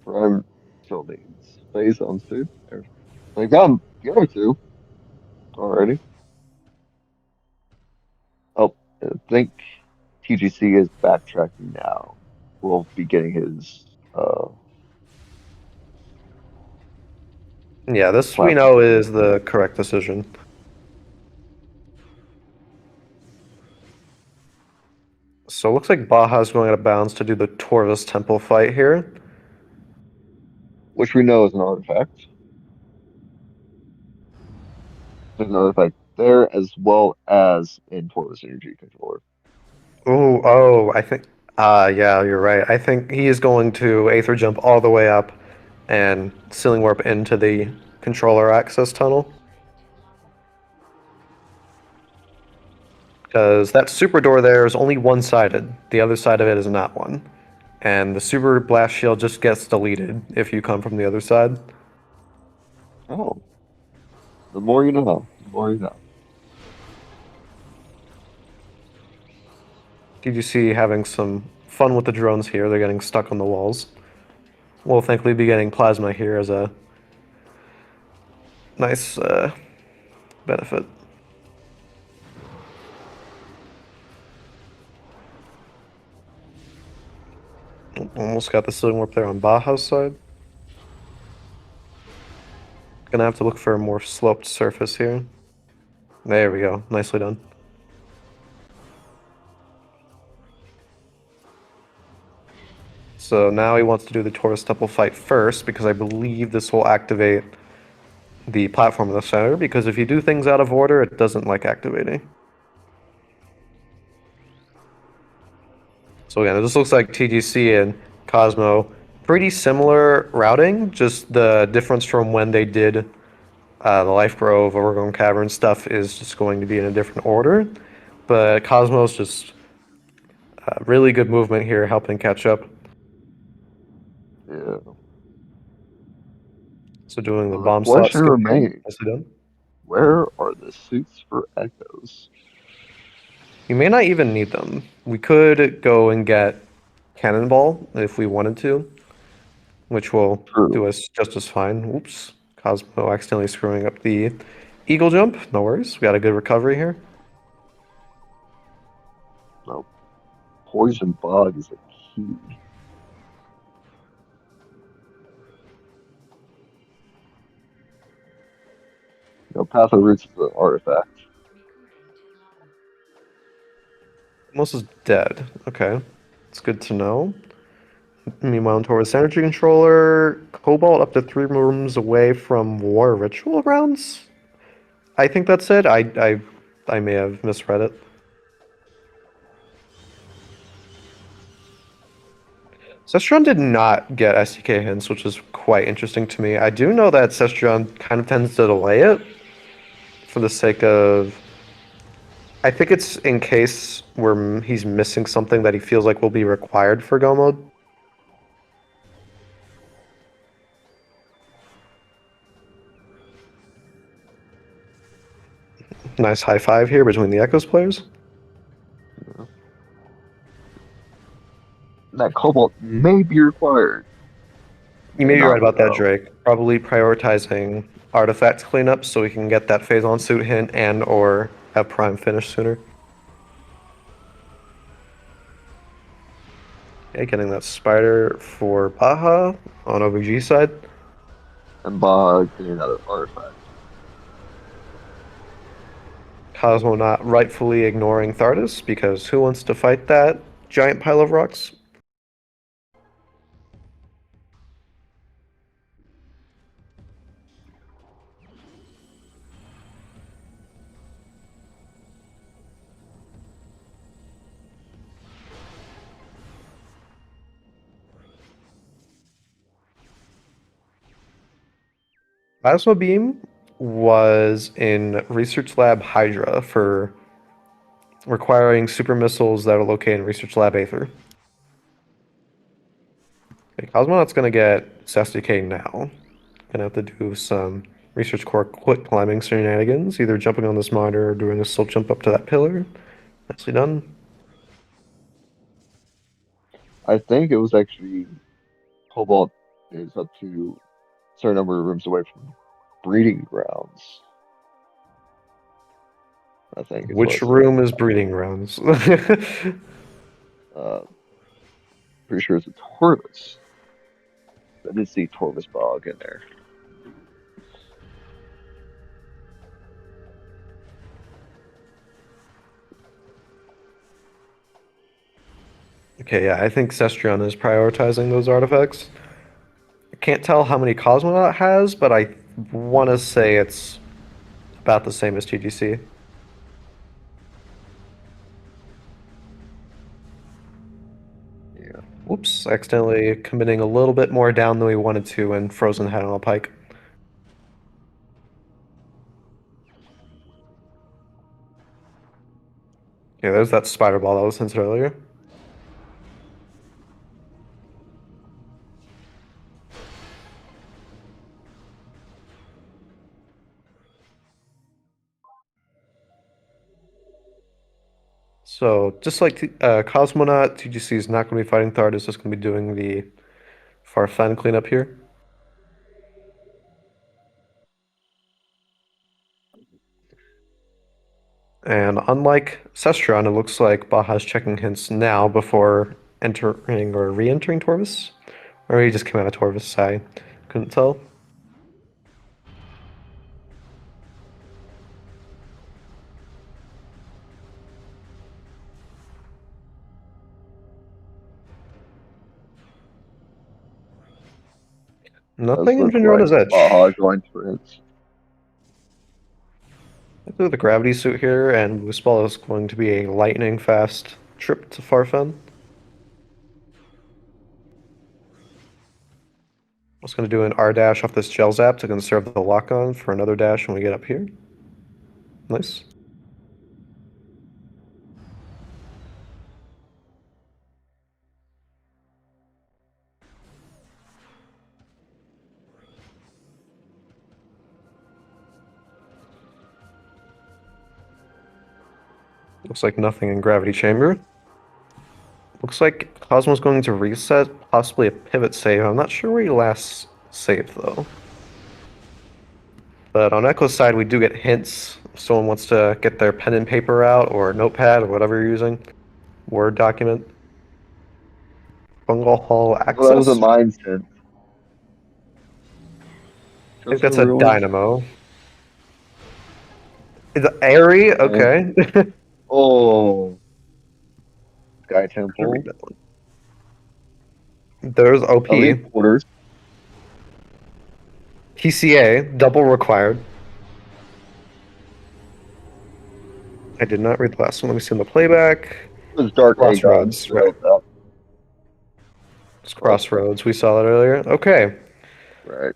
Prime still needs phase on suit. They got him the other two already. Oh, I think TGC is backtracking now. We'll be getting his Yeah, this we plasma know cannon. is the correct decision. So it looks like Baja's going out of bounds to do the Torvus Temple fight here. Which we know is an artifact. There's an artifact there as well as in Torvus Energy Controller. I think. Yeah, you're right. I think he is going to Aether Jump all the way up and Ceiling Warp into the controller access tunnel. Because that super door there is only one-sided. The other side of it is not one. And the super blast shield just gets deleted if you come from the other side. Oh, the more you know. The more you know. DGC having some fun with the drones here. They're getting stuck on the walls. We'll thankfully be getting plasma here as a nice benefit. Almost got the ceiling warp there on Baja's side. Gonna have to look for a more sloped surface here. There we go. Nicely done. So now he wants to do the Taurus Temple fight first because I believe this will activate the platform in the center, because if you do things out of order, it doesn't like activating. So again, this looks like TGC and Cosmo, pretty similar routing, just the difference from when they did the Life Grove, Overgrown Cavern stuff is just going to be in a different order. But Cosmo's just really good movement here, helping catch up. Yeah. So doing the So the bomb slot question skip here, remains, nicely done. where are the suits for Echoes? You may not even need them. We could go and get Cannonball if we wanted to, which will True. do us just as fine. Oops. Cosmo accidentally screwing up the Eagle jump. No worries. We got a good recovery here. No, Poison Bog is a key. Path of Roots is an artifact. Almost is dead. Okay. It's good to know. Meanwhile, towards Energy Controller, Cobalt up to 3 rooms away from War Ritual rounds? I think that's it. I may have misread it. Sestron did not get SDK hints, which is quite interesting to me. I do know that Sestron kind of tends to delay it for the sake of. I think it's in case where he's missing something that he feels like will be required for Go mode. Nice high five here between the Echoes players. You know? That Cobalt may be required. You May may be right not, about that, though. Drake. Probably prioritizing artifact cleanup so we can get that Phazon suit hint and or have Prime finish sooner. Okay, getting that spider for Baja on OVG side. And Bog getting another artifact. Cosmo not rightfully ignoring Thardus, because who wants to fight that giant pile of rocks? Plasma Beam was in Research Lab Hydra for requiring super missiles that are located in Research Lab Aether. Okay, Cosmonaut's gonna get SSDK now. Gonna have to do some Research Core quick climbing shenanigans, either jumping on this monitor or doing a slow jump up to that pillar. Nicely done. I think it was actually Cobalt is up to a certain number of rooms away from breeding grounds. I think is what Which it said. room is breeding grounds? Uh, Pretty sure it's a Torvus. I did see Torvus Bog in there. Okay, yeah, I think Cestrion is prioritizing those artifacts. I can't tell how many Cosmonaut has, but I want to say it's about the same as TGC. Whoops, accidentally committing a little bit more down than we wanted to and frozen head on a pike. Yeah, there's that spider ball that was hinted earlier. So, just like Cosmonaut, TGC is not going to be fighting Thard, it's just going to be doing the Farfen cleanup here. And unlike Cestron, it looks like Baja's checking hints now before entering or re-entering Torvus. Or he just came out of Torvus, I couldn't tell. Does Nothing in look Ginger on like his edge. Baja joins Prince. I do the gravity suit here, and Mooseball is going to be a lightning fast trip to Farfen. I'm just going to do an R dash off this gel zap to conserve the lock on for another dash when we get up here. Nice. Looks like nothing in gravity chamber. Looks like Cosmo's going to reset, possibly a pivot save. I'm not sure where he last saved though. But on Echo's side, we do get hints. If someone wants to get their pen and paper out, or notepad, or whatever you're using. Word document. Fungal Hall Well, that was a access. mindset. I think Just a that's a ruins. dynamo. Is it airy? And Okay. oh, Sky Should read Temple, that one. There's OP. Elite Quarters. PCA, double required. I did not read the last one. Let me see in the playback. It was Dark Agon. Crossroads, right. So that It's was Crossroads. We saw that earlier. Okay. right.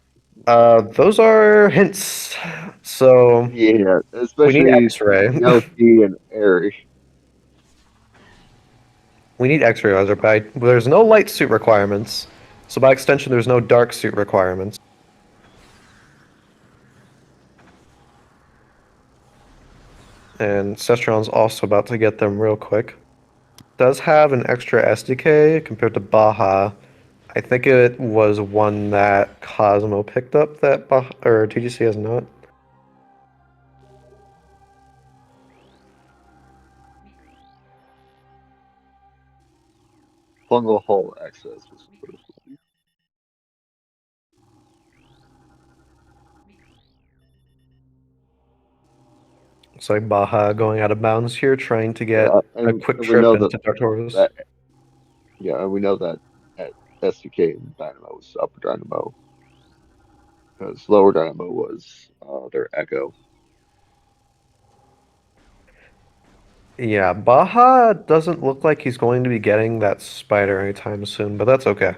Those are hints. So Yeah, we need especially X-ray. Melty and Airy. We need X-ray laser, but there's no light suit requirements. So by extension, there's no dark suit requirements. And Cestron's also about to get them real quick. Does have an extra SDK compared to Baja. I think it was one that Cosmo picked up that Baja, or TGC has not. Fungal Hole access was supposed to be. Looks like Baja going out of bounds here, trying to get Yeah, a quick and we trip know that into Dark. that yeah, and we know that at SDK and Dynamo was Upper Dynamo because Lower Dynamo was their Echo. Yeah, Baja doesn't look like he's going to be getting that spider anytime soon, but that's okay.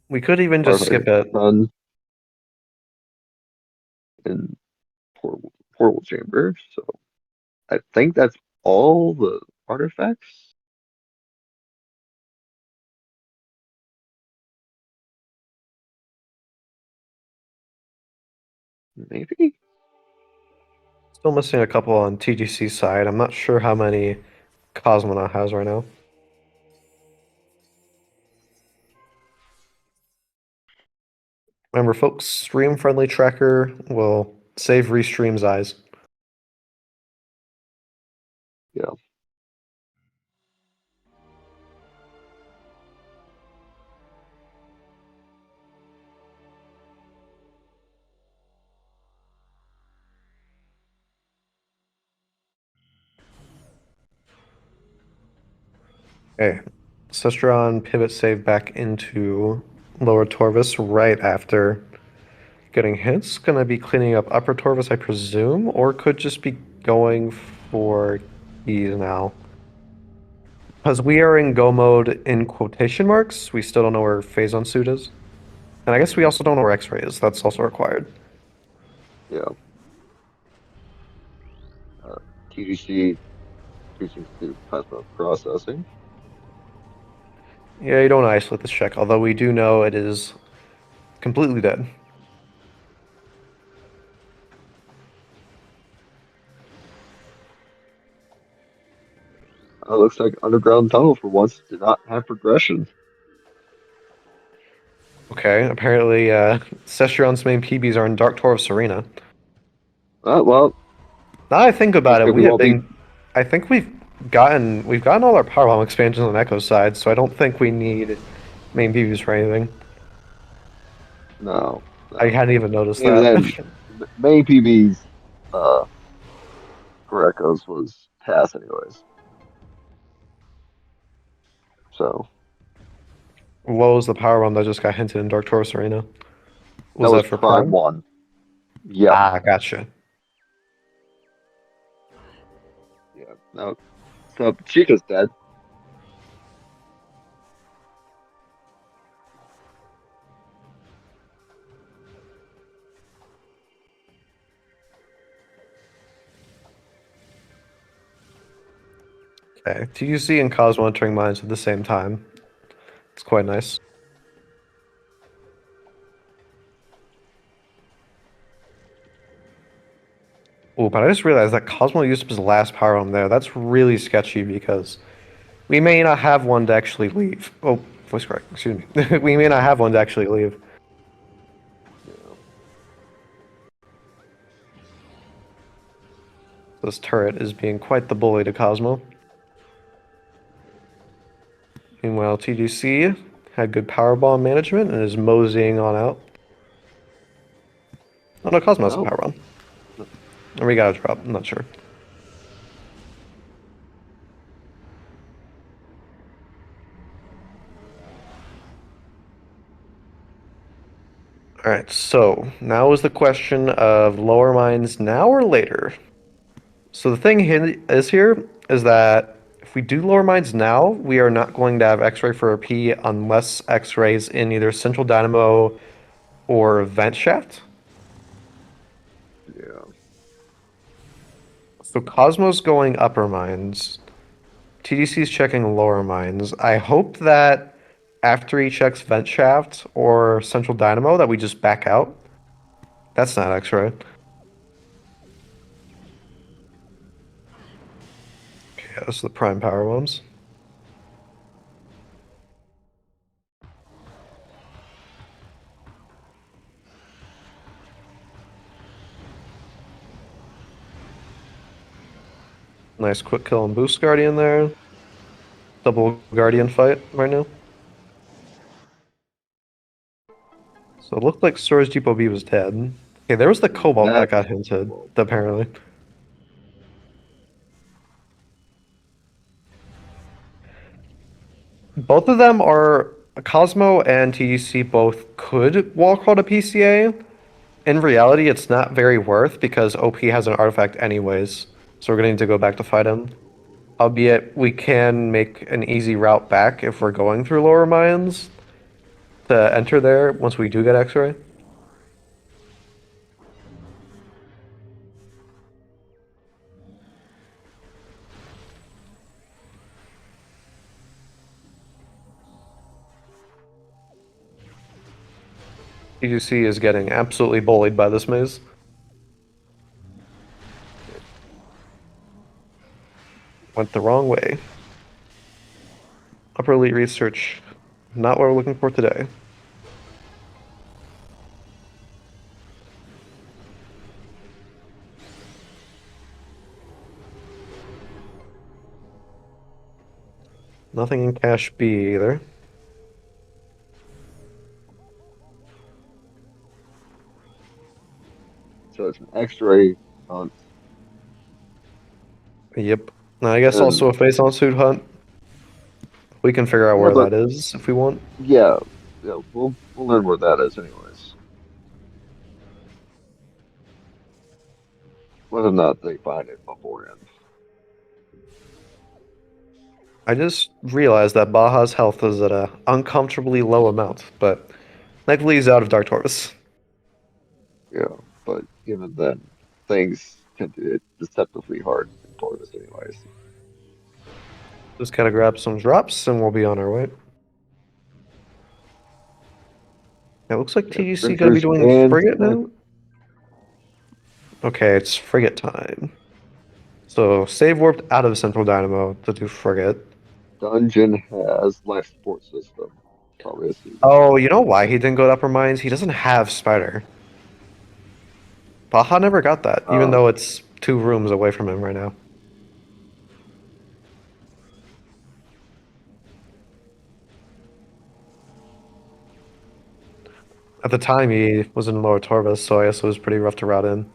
We could even just skip Firefighter it. runs in portable chamber. So I think that's all the artifacts. Maybe. Still missing a couple on TGC side. I'm not sure how many Cosmonaut has right now. Remember, folks, stream-friendly tracker will save restream's eyes. Yeah. Okay, Cestron pivot save back into lower Torvus right after getting hits. Gonna be cleaning up upper Torvus, I presume, or could just be going for keys now. Because we are in go mode in quotation marks, we still don't know where phase on suit is. And I guess we also don't know where X-ray is. That's also required. Yeah. Uh, TDC choosing to do plasma processing. Yeah, you don't want to isolate this check, although we do know it is completely dead. Looks like underground tunnel for once did not have progression. Okay, apparently Sestrion's main PBs are in Dark Tour of Serena. Well, Now I think about looks it, like we we have won't be. been. I think we've gotten all our power bomb expansions on Echo side, so I don't think we need main PBs for anything. No, I no. hadn't even noticed Even that. then, main PB's for Echoes was pass anyways. So What was the power bomb that just got hinted in Dark Tour of Serena? that Was was that for Prime Prime? 1. Yep. Ah, gotcha. Yeah. No. So Chica's dead. Okay, TUC and Cosmo entering mines at the same time. It's quite nice. Oh, but I just realized that Cosmo used up his last power bomb there. That's really sketchy because we may not have one to actually leave. Oh, voice correct. Excuse me. We may not have one to actually leave. Yeah. This turret is being quite the bully to Cosmo. Meanwhile, TGC had good power bomb management and is moseying on out. Oh no, Cosmo has a Well, power bomb. Or we got a drop. I'm not sure. All right, so now is the question of lower mines now or later. So the thing here is that if we do lower mines now, we are not going to have X-ray for a P unless X-rays in either central dynamo or vent shaft. yeah. So Cosmo's going upper mines. TDC's checking lower mines. I hope that after he checks vent shaft or central dynamo that we just back out. That's not X-ray. Okay, that's the prime power bombs. Nice quick kill and boost guardian there. Double guardian fight right now. So it looked like Storage Depot B was dead. Okay, there was the Cobalt that That. got hinted, Well, apparently. Both of them are Cosmo and TUC both could wall crawl to PCA. In reality, it's not very worth because OP has an artifact anyways, so we're gonna need to go back to fight him. Albeit, we can make an easy route back if we're going through lower mines to enter there once we do get X-ray. TUC is getting absolutely bullied by this maze. Went the wrong way. Upper elite research, not what we're looking for today. Nothing in cache B either. so it's an X-ray hunt, Yep. I guess and also a face on suit hunt. We can figure out yeah, where but that is if we want. yeah, yeah, we'll learn where that is anyways. Whether or not they find it beforehand. I just realized that Baja's health is at a uncomfortably low amount, but thankfully he's out of Dark Tortoise. Yeah, but even then, things can get deceptively hard in Tortoise anyways. Just gotta grab some drops and we'll be on our way. It looks like TGC gonna be Adventures doing and Frigate now? Okay, it's Frigate time. So save warped out of Central Dynamo to do Frigate. Dungeon has life support system. Probably assumed. Oh, you know why he didn't go to Upper Mines? He doesn't have Spider. Baja never got that, even Uh, though it's 2 rooms away from him right now. At the time, he was in Lower Torvus, so I guess it was pretty rough to route in.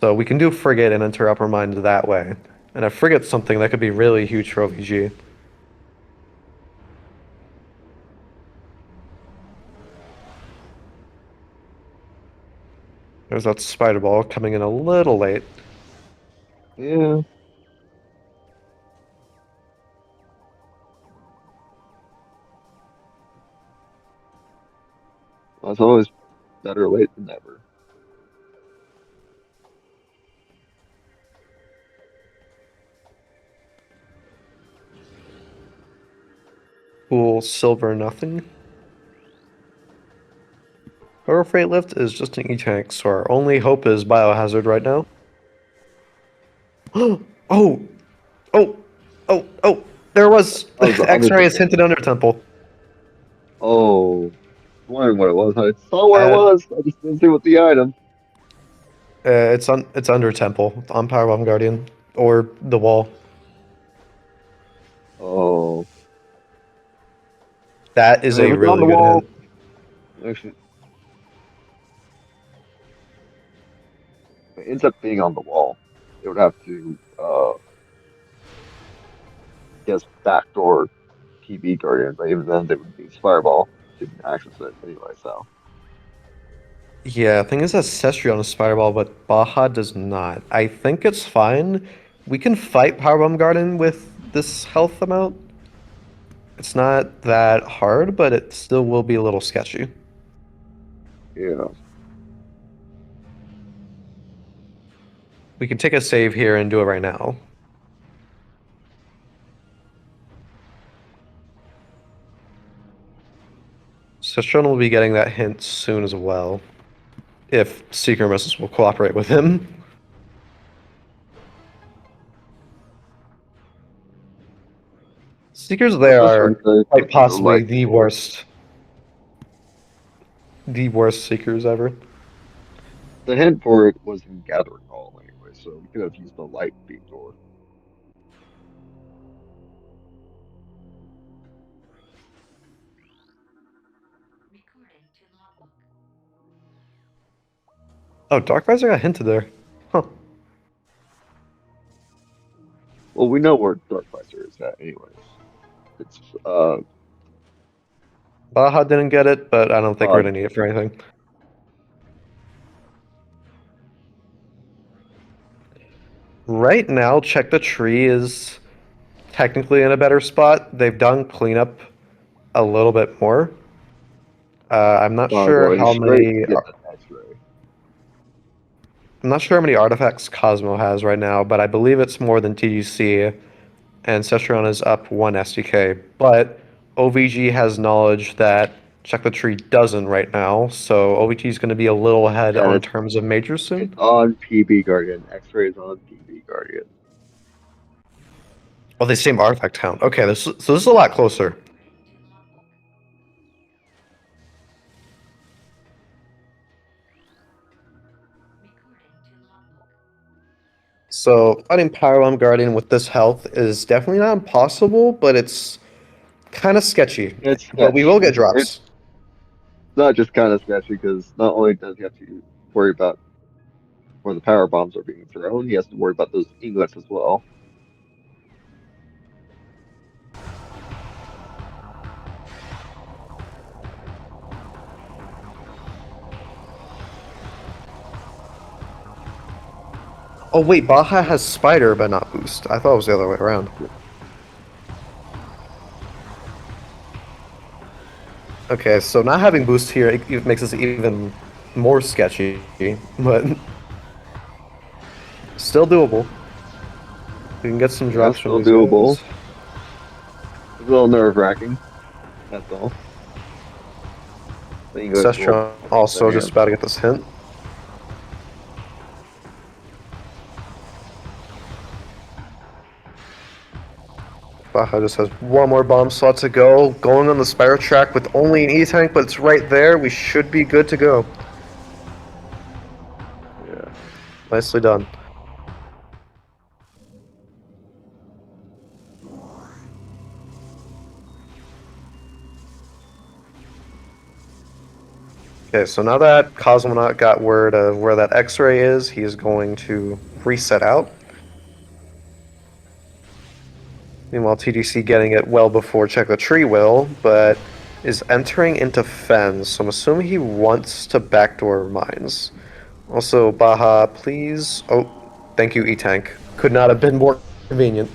So we can do Frigate and enter Upper Mines that way. And a Frigate's something that could be really huge for OVG. There's that Spider Ball coming in a little late. yeah, well, it's always better late than never. Cool silver nothing. Our freight lift is just an E-tank, so our only hope is biohazard right now. Oh, oh, oh, there was That was the X-ray is Undertemple. hinted under temple. Oh, wondering what it was. I saw where it Uh, was. I just didn't see what the item. it's under temple on Power Bomb Guardian or the wall. Oh, That is a if it's on really the good wall, hint. actually, if it ends up being on the wall, it would have to guess backdoor PB Guardian, but even then, they would use Fireball to access it anyway. So Yeah, thing is that Sestri on a Spider-Ball, but Baja does not. I think it's fine. We can fight Power Bomb Garden with this health amount. It's not that hard, but it still will be a little sketchy. yeah, We can take a save here and do it right now. Sestron will be getting that hint soon as well, if Seeker Missiles will cooperate with him. Seekers what's there this one are say? quite No possibly life the support. worst Seekers ever. The hint for it was in Gathering Hall anyway, so we could have used the light beam door. Oh, Dark Visor got hinted there. Huh. Well, we know where Dark Visor is at anyways. It's Baja didn't get it, but I don't think we're uh gonna need it for anything. Right now, Check the Tree is technically in a better spot. They've done cleanup a little bit more. I'm not sure going how straight many. to get that X-ray. I'm not sure how many artifacts Cosmo has right now, but I believe it's more than TGC, and Session is up 1 SDK. But OVG has knowledge that Check the Tree doesn't right now, so OVG is going to be a little ahead And on terms of majors it's soon. on PB Guardian. X-ray is on PB Guardian. Oh, they same artifact count. Okay, so this is a lot closer. So fighting Power Bomb Guardian with this health is definitely not impossible, but it's kind of sketchy. It's But we will sketchy. get drops. It's not just kind of sketchy because not only does he have to worry about where the power bombs are being thrown, he has to worry about those ingots as well. Oh wait, Baja has Spider but not Boost. I thought it was the other way around. Okay, so not having boost here it makes this even more sketchy, but still doable. We can get some Yeah, drops from still these doable. guys. It's a little nerve-wracking. That's all. But you guys will Sestron take the also just hand. about to get this hint. Baja just has one more bomb slot to go. Going on the Spyro track with only an E-Tank, but it's right there. We should be good to go. Yeah. Nicely done. Okay, so now that Cosmonaut got word of where that X-ray is, he is going to reset out. Meanwhile, TDC getting it well before Check the Tree will, but is entering into Fens, so I'm assuming he wants to backdoor mines. Also, Baja, please. Oh, thank you, E-Tank. Could not have been more convenient.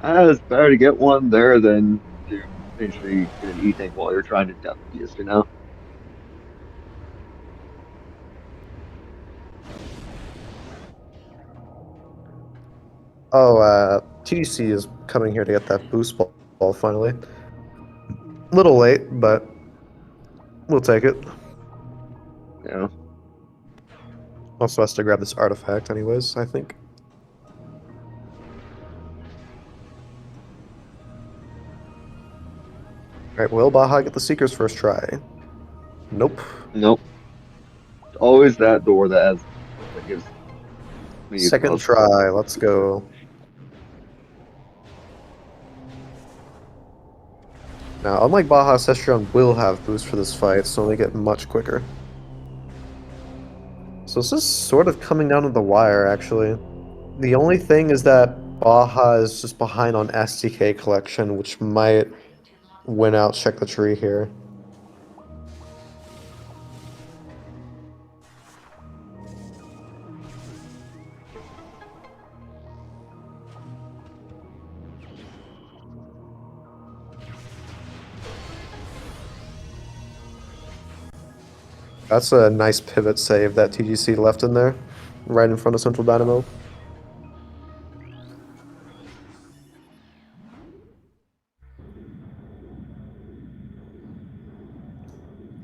It's better to get one there than to potentially get an E-tank while you're trying to depth fuse, you know? Oh, TDC is coming here to get that boost ball finally. Little late, but we'll take it. You know? Also has to grab this artifact anyways, I think. Alright, will Baja get the Seeker's first try? Nope. Nope. It's always that door that gives me Second cause for try, let's concern. go. Now, unlike Baja, Sestron will have boost for this fight, so they get much quicker. So this is sort of coming down to the wire, actually. The only thing is that Baja is just behind on SDK collection, which might win out Check the Tree here. That's a nice pivot save that TGC left in there, right in front of Central Dynamo.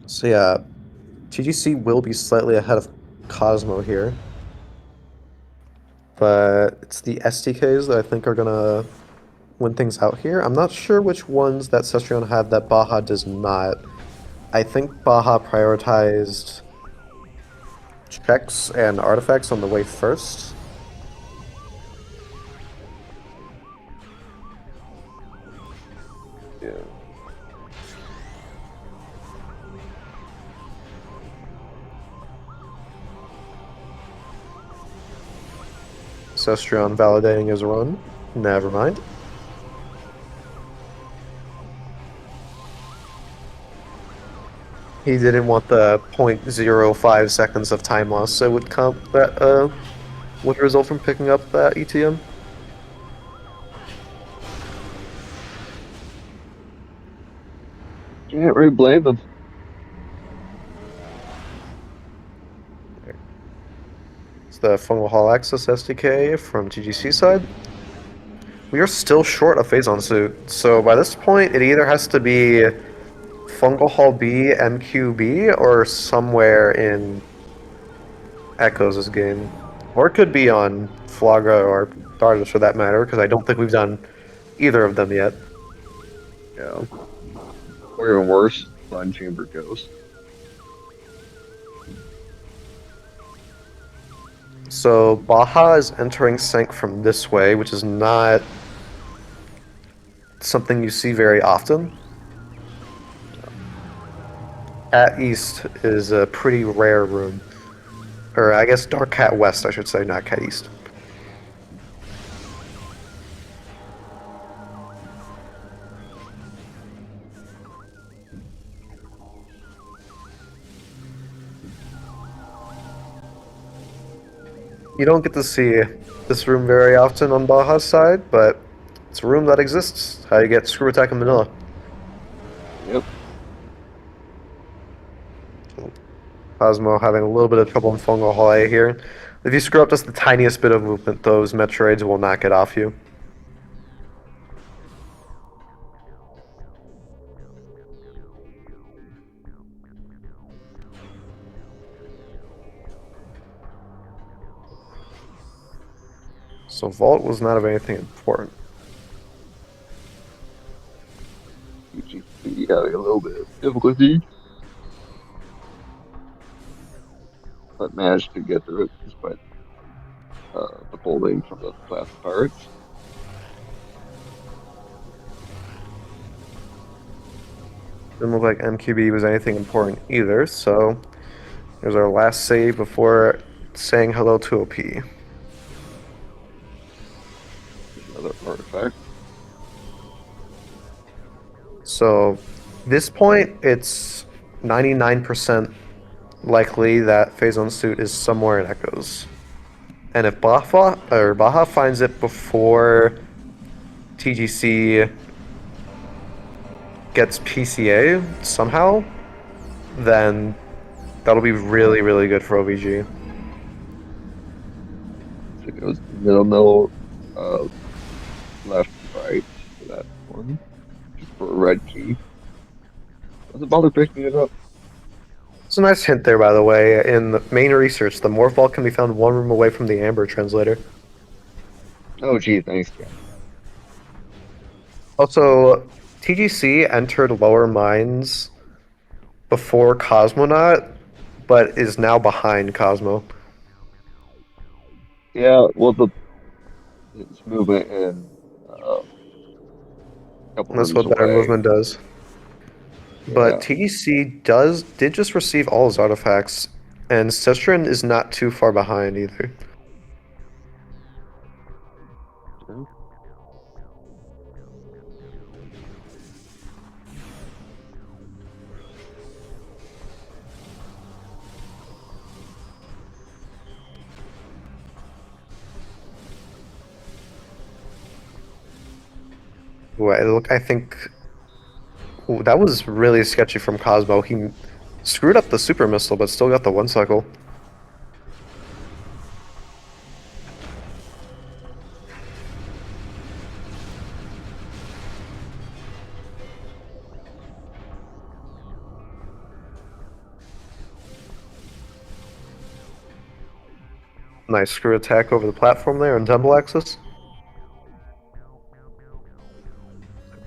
So yeah, TGC will be slightly ahead of Cosmo here. But it's the SDKs that I think are gonna win things out here. I'm not sure which ones that Cestrion had that Baja does not. I think Baja prioritized checks and artifacts on the way first. Yeah. Cestrion validating his run. Never mind. He didn't want the 0.05 seconds of time loss that would come that would result from picking up that ETM. Can't really blame them. It's the Fungal Hall Access SDK from TGC side. We are still short of Phazon Suit, so by this point it either has to be Fungal Hall B, MQB, or somewhere in Echoes' game. Or it could be on Flagra or Dardos for that matter, because I don't think we've done either of them yet. Yeah. Or even worse, Fun Chamber Ghost. So Baja is entering Sank from this way, which is not something you see very often. Cat East is a pretty rare room. Or I guess Dark Cat West, I should say, not Cat East. You don't get to see this room very often on Baja's side, but it's a room that exists. How you get Screw Attack in Manila. Yep. Cosmo having a little bit of trouble in Fungal Hallway here. If you screw up just the tiniest bit of movement, those Metroids will not get off you. So Vault was not of anything important. UGC having a little bit of difficulty, but managed to get through it despite the bullying from the Plasma Pirates. Didn't look like MQB was anything important either, so here's our last save before saying hello to OP. There's another artifact. So this point, it's 99% likely that Phazon suit is somewhere in Echoes. And if Baja finds it before TGC gets PCA somehow, then that'll be really, really good for OVG. So it goes middle, uh, left, right for that one. Just for a red key. Doesn't bother picking it up. It's a nice hint there, by the way. In the main research, the morph ball can be found one room away from the Amber translator. Oh, gee, thanks, Ken. Also, TGC entered Lower Mines before Cosmonaut, but is now behind Cosmo. Yeah, well, its movement in a couple That's rooms what better away. movement does. But Yeah. TGC did just receive all his artifacts, and Cestrin is not too far behind either. I think that was really sketchy from Cosmo. He screwed up the super missile, but still got the one cycle. Nice screw attack over the platform there on Temple Axis.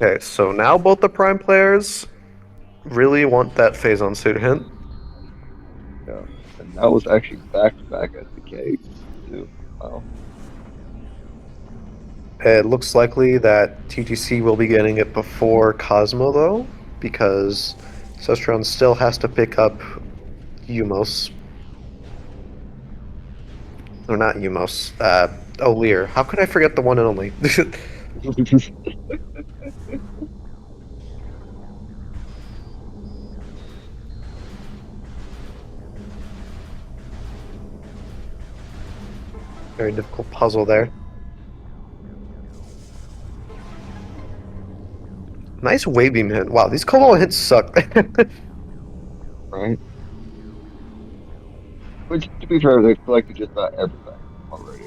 Okay, so now both the Prime players really want that Phazon suit hint. Yeah. And that was actually back to back at the caves, too. Wow. It looks likely that TGC will be getting it before Cosmo, though, because Cestron still has to pick up Umos. Or not Umos. O'Lear. How could I forget the one and only? Very difficult puzzle there. Nice wave beam hit. Wow, these Cobalt hits suck. Right? Which, to be fair, they've collected just about everything already.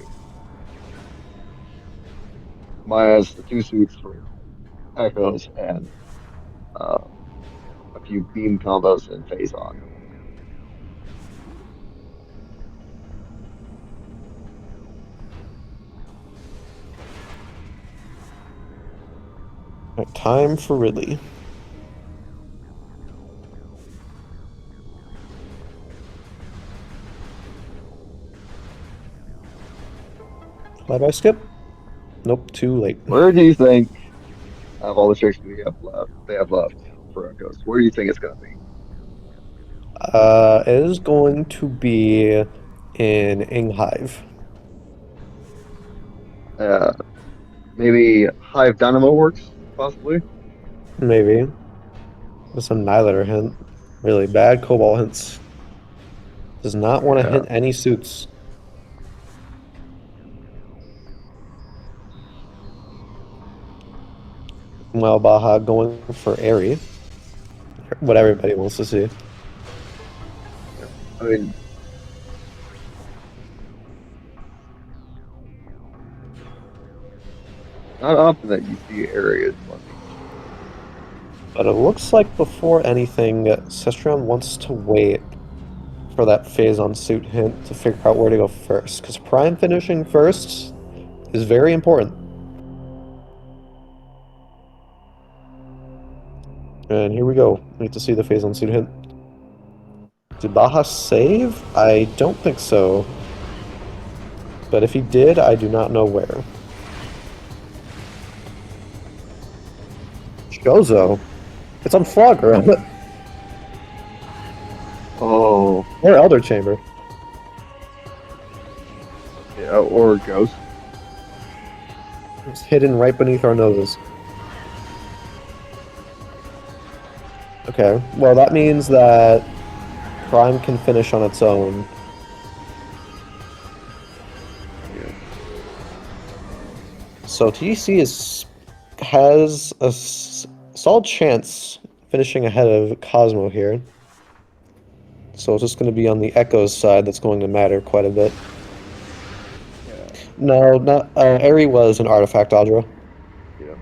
Minus the two suits for Echoes and uh, a few beam combos and phase on. Time for Ridley. Might I skip? Nope, too late. Where do you think, of all the tricks they have left for Echoes, where do you think it's going to be? It is going to be in Inghive. Uh, Maybe Hive Dynamo works, possibly. Maybe. With some Annihilator hint. Really bad Cobalt hints. Does not want to Yeah, hint any suits. Well, Baja going for Airy. what everybody wants to see. Yeah. I mean, not often that you see areas plenty. But it looks like before anything, Cestrion wants to wait for that phase on suit hint to figure out where to go first. Because Prime finishing first is very important. And here we go. We get to see the phase on suit hint. Did Baja save? I don't think so. But if he did, I do not know where. Shozo. It's on Frogger. Oh, Or Elder Chamber. yeah, or Ghost. It's hidden right beneath our noses. Okay, well that means that Prime can finish on its own. Yeah. So has a solid chance finishing ahead of Cosmo here. So it's just going to be on the Echo's side that's going to matter quite a bit. Yeah. No, not Eri was an artifact Audra. Yeah.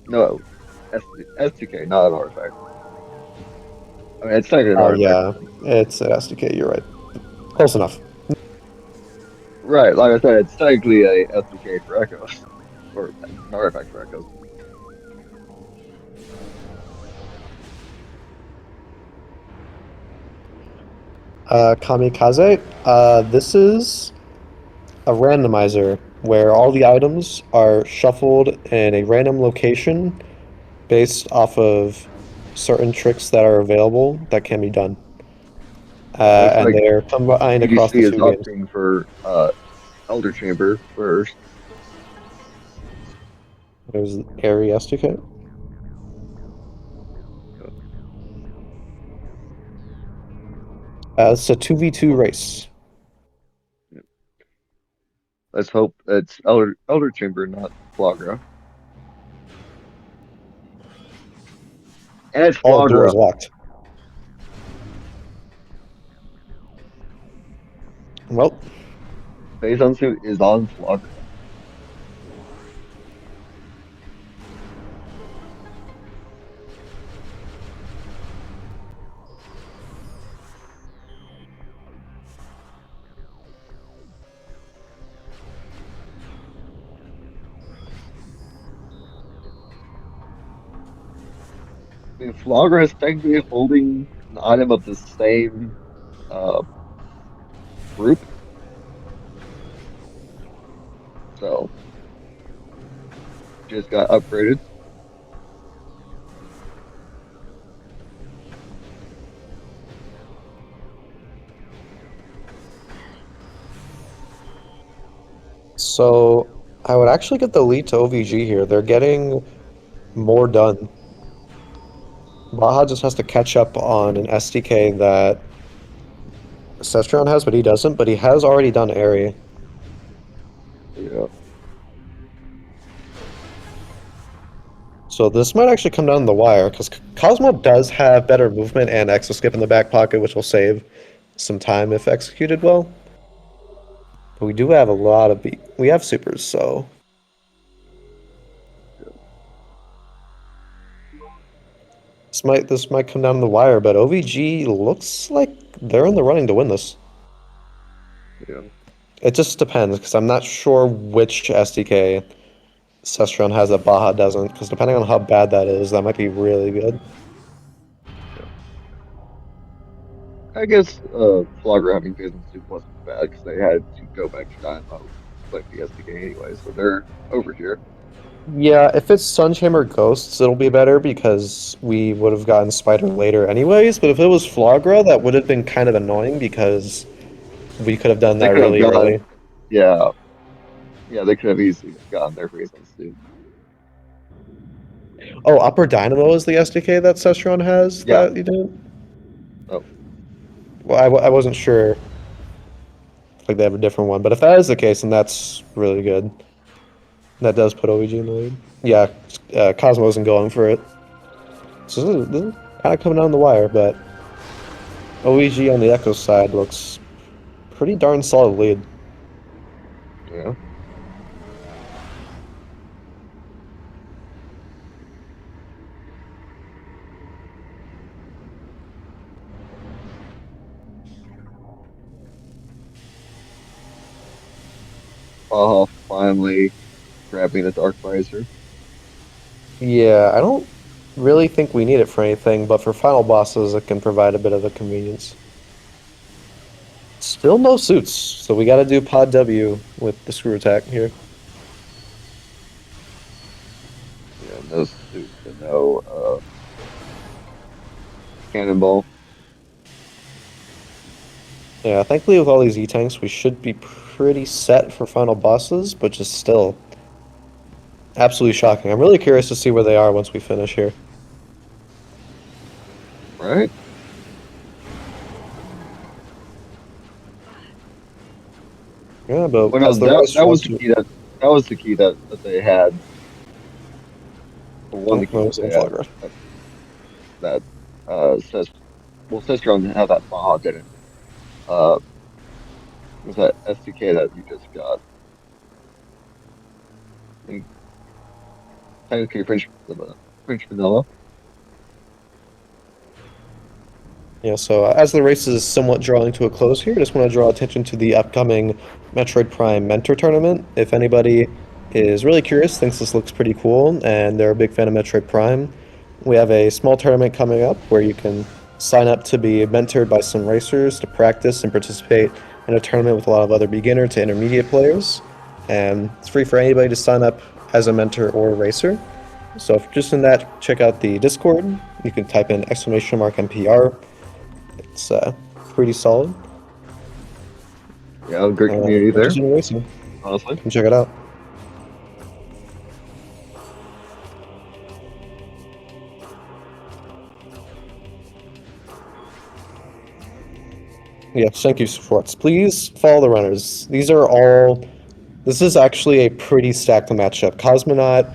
No, S2K, not an artifact. I mean, it's technically an Oh artifact. yeah, it's an SDK. You're right. Close enough. Right, like I said, it's technically a SDK for Echoes, or an artifact for Echoes. Kamikaze. This is a randomizer where all the items are shuffled in a random location based off of certain tricks that are available that can be done. Yeah, it looks And like they're combined across EDC the is two games. opting for Elder Chamber first. There's Airy SDK. It's a 2v2 race. Let's hope it's Elder Chamber, not Flagra. And it's All doors Flagra. locked. Well, Suit is on Flagra. I mean, Flagra is technically holding an item of the same uh, group, so just got upgraded. so I would actually get the lead to OVG here. They're getting more done. Baja just has to catch up on an SDK that Cestron has, but he doesn't. But he has already done Airy. Yeah, So this might actually come down the wire, because Cosmo does have better movement and exoskip in the back pocket, which will save some time if executed well. But we do have a lot of we have supers, so this might come down the wire. But OVG looks like they're in the running to win this. yeah. It just depends, because I'm not sure which SDK Cestron has that Baja doesn't, because depending on how bad that is, that might be really good. Yeah. I guess Flogger having Business Soup wasn't bad because they had to go back to Dynamo like the SDK anyway, so they're over here. Yeah, if it's Sunchamber Ghosts, it'll be better because we would have gotten Spider later anyways, but if it was Flagra, that would have been kind of annoying because we could have done They that could have really early. gone, yeah, yeah, they could have easily gotten their Business Soup. Oh, Upper Dynamo is the SDK that Cestron has Yeah. that you didn't? Oh, Well, I wasn't sure. like they have a different one. But if that is the case, then that's really good. That does put OEG in the lead. Yeah, Cosmo isn't going for it. So this is kind of coming down the wire, but OEG on the Echo side looks pretty darn solid lead. Yeah. Finally grabbing the Dark Visor. Yeah, I don't really think we need it for anything, but for final bosses, it can provide a bit of a convenience. Still no suits, so we gotta do Pod W with the screw attack here. Yeah, no suits and no cannonball. Yeah, thankfully with all these E-tanks, we should be pretty set for final bosses, but just still absolutely shocking. I'm really curious to see where they are once we finish here. Right? Yeah, but Well, no, as the that race was runs, the key that was the key that they had, or one of oh, the that keys was that in they had Flagra. that says, well, Session didn't have that Baja didn't. Uh, was that SDK that you just got? I think technically French vanilla. Yeah, so as the race is somewhat drawing to a close here, I just want to draw attention to the upcoming Metroid Prime Mentor Tournament. If anybody is really curious, thinks this looks pretty cool, and they're a big fan of Metroid Prime, we have a small tournament coming up where you can sign up to be mentored by some racers to practice and participate in a tournament with a lot of other beginner to intermediate players. And it's free for anybody to sign up as a mentor or a racer. So if you're just in that, check out the Discord. You can type in !MPR. It's pretty solid. Yeah, great community there, Interested in racing. honestly. Come check it out. Yes, thank you, supports. Please follow the runners. These are all. This is actually a pretty stacked matchup. Cosmonaut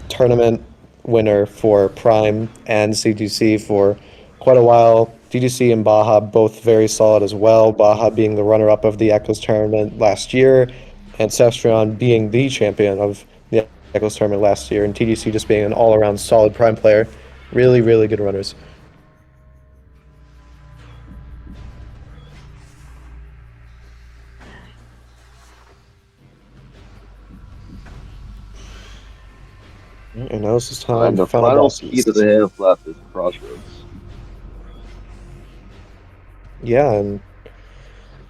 tournament winner for Prime and CGC for quite a while. DDC and Baja both very solid as well. Baja being the runner-up of the Echoes tournament last year, and Cestrion being the champion of the Echoes tournament last year, and TDC just being an all-around solid Prime player. Really, really good runners. And now it's just time And for the final final key that bosses. they have left is Crossroads. Yeah, and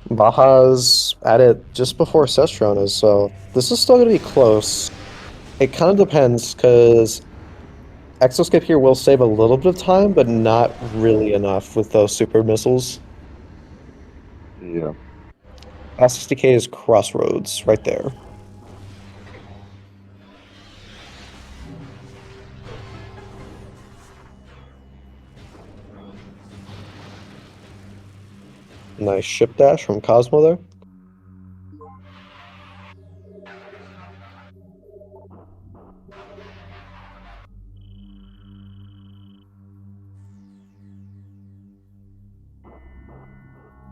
Baja's at it just before Cestrion is, so this is still going to be close. It kind of depends, because Exoskip here will save a little bit of time, but not really enough with those super missiles. Yeah. S60K is Crossroads, right there. Nice ship dash from Cosmo there.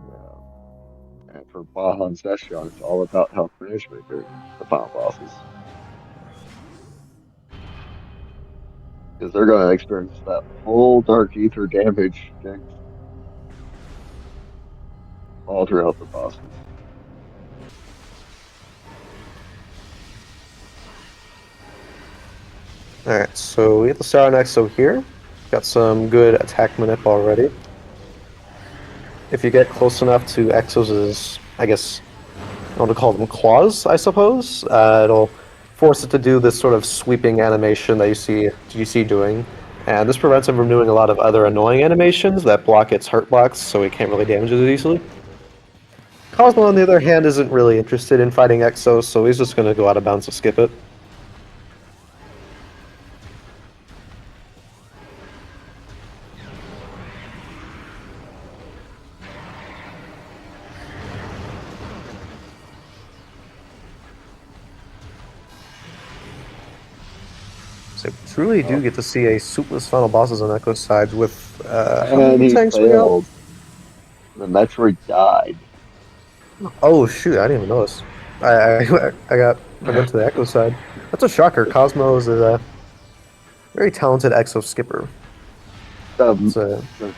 Yeah. And for Baja and Session, it's all about health management during the final bosses. Because they're going to experience that full Dark Ether damage okay, all throughout the bosses. Alright, so we get the Star on Exo here. Got some good attack manip already. If you get close enough to Exos' I guess, I want to call them claws, I suppose. It'll force it to do this sort of sweeping animation that you see doing, and this prevents him from doing a lot of other annoying animations that block its hurt blocks, so he can't really damage it easily. Cosmo, on the other hand, isn't really interested in fighting Exos, so he's just going to go out of bounds to skip it. So we truly do Oh, get to see a soupless final bosses on Echo's side with how and many he tanks we got? failed. The Metroid died. Oh shoot, I didn't even notice. I got I went to the Echo side. That's a shocker. Cosmos is a very talented Exo skipper. The, So the,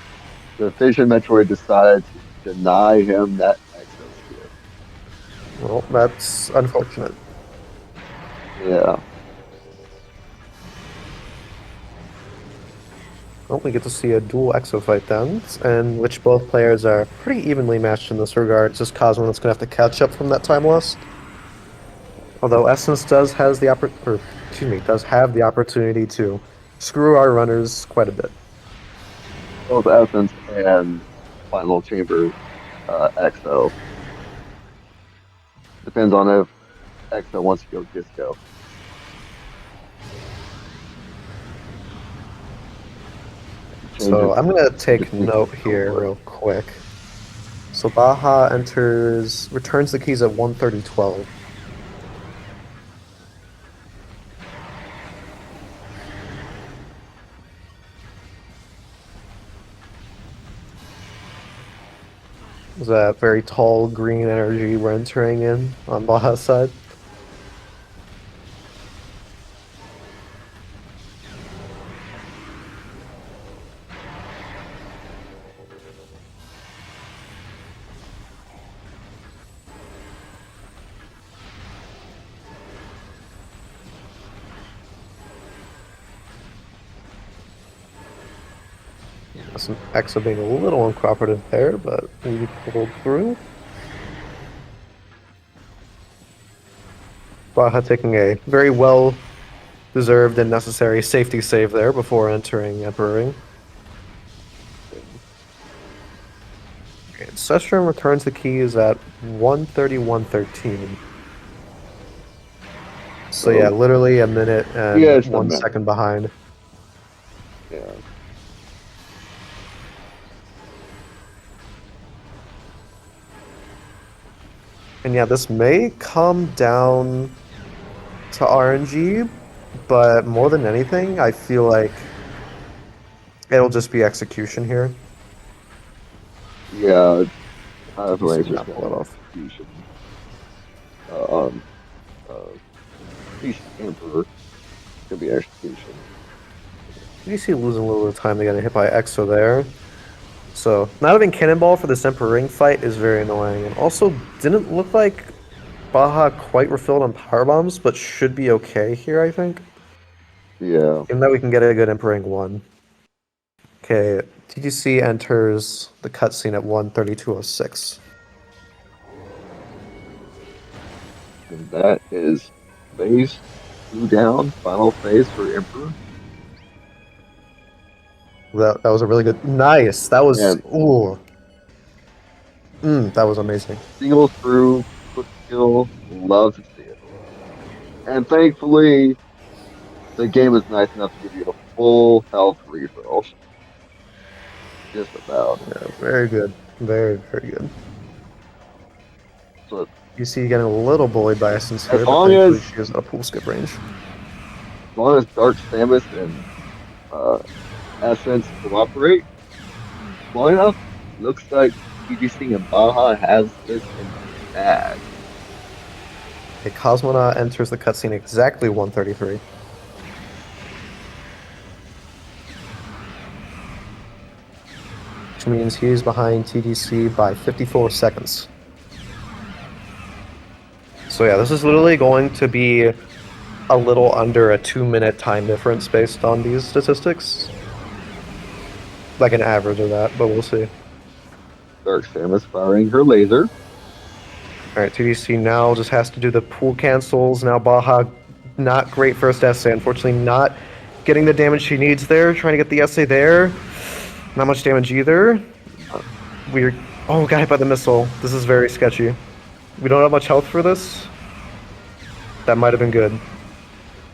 the Fission Metroid decided to deny him that exo skip. well, that's unfortunate. Yeah. Well, we get to see a dual Exo fight then, in which both players are pretty evenly matched in this regard. It's just Cosmo that's gonna have to catch up from that time lost. Although Essence does have the opportunity to screw our runners quite a bit. Both Essence and Final Chamber exo. Depends on if exo wants to go disco. Change So it I'm gonna to the take synchro note here controller. real quick. So Baja returns the keys at 1:30:12. Is that very tall green energy we're entering in on Baja's side? Some Exo being a little uncooperative there, but we pulled through. Baja taking a very well deserved and necessary safety save there before entering Emperor Ring. And Sestrom returns the keys at 1:31:13. So yeah, So literally a minute he and has the 1 second minute. behind. Yeah. And yeah, this may come down to RNG, but more than anything, I feel like it'll just be execution here. Yeah. I feel TDC like it's did just not gonna pull be that off. execution. On at least Emperor. It's gonna be execution. TDC losing a little bit of time to get hit by Exo there. So not having Cannonball for this Emperor Ring fight is very annoying. And also didn't look like Baja quite refilled on power bombs, but should be okay here, I think. Yeah. Even though we can get a good Emperor Ring 1. Okay, TGC enters the cutscene at 1:32:06. And that is phase two down, final phase for Emperor. That was a really good. Nice. That was. And Ooh. That was amazing. single through, quick kill, love to see it. And thankfully, the game is nice enough to give you a full health refill. Just about. Yeah, very good. Very, very good. So You see getting a little bullied by Essence as here, but long thankfully as she has a pool skip range. Dark Samus and uh, Essence cooperate well enough, looks like TGC and Baja has this in the bag. A Cosmonaut enters the cutscene exactly 1:33. Which means he's behind TDC by 54 seconds. So yeah, this is literally going to be a little under a 2-minute time difference based on these statistics. Like an average of that, but we'll see. Dark Samus firing her laser. Alright, TDC now just has to do the pool cancels. Now Baja, not great first essay. Unfortunately, not getting the damage she needs there. Trying to get the essay there. Not much damage either. Weird. Oh, got hit by the missile. This is very sketchy. We don't have much health for this. That might have been good.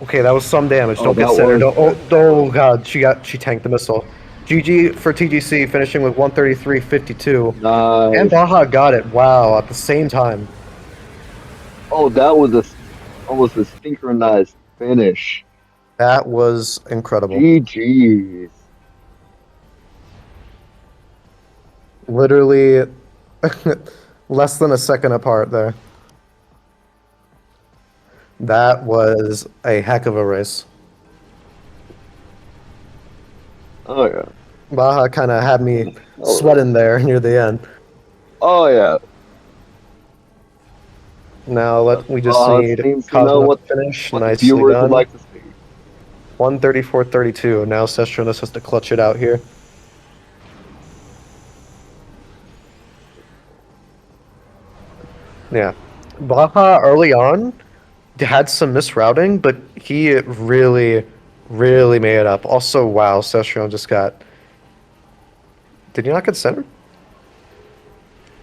Okay, that was some damage. Oh, Don't get that centered. was Oh, oh god, she tanked the missile. GG for TGC, finishing with 133.52. And nice. Baja got it. Wow, at the same time. Oh, that was almost a synchronized finish. That was incredible. GG's. Literally less than a second apart there. That was a heck of a race. Oh yeah. Baja kind of had me Oh yeah. sweating there near the end. Oh yeah. Now Yep. we just need Seems to know Cosmo to finish. what the Nicely viewers would done. like to see. 134.32. Now Cestronis has to clutch it out here. Yeah. Baja early on had some misrouting, but he really, really made it up. Also, wow, Cestron just got. Did he not get centered?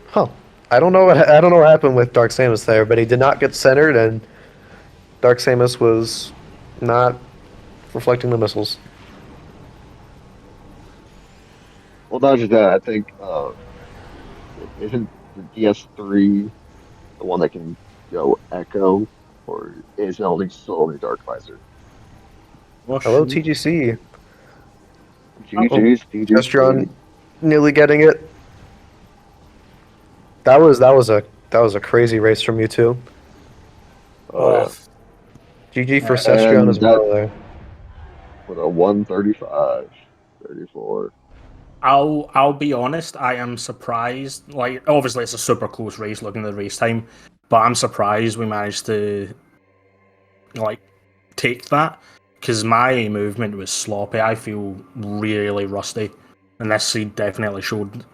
Huh. I don't know what happened with Dark Samus there, but he did not get centered, and Dark Samus was not reflecting the missiles. Well, not just that. I think isn't the DS3 the one that can go Echo, or is it only Dark Visor? Oh Hello, shoot. TGC. Oh, GG's, Cestron DGC. nearly getting it. That was a crazy race from you two. Oh Oh, yeah. GG for uh, Cestron as And that well there. with a 135, 34. I'll be honest. I am surprised. Like, obviously, it's a super close race looking at the race time, but I'm surprised we managed to like take that because my movement was sloppy. I feel really rusty, and this seed definitely showed.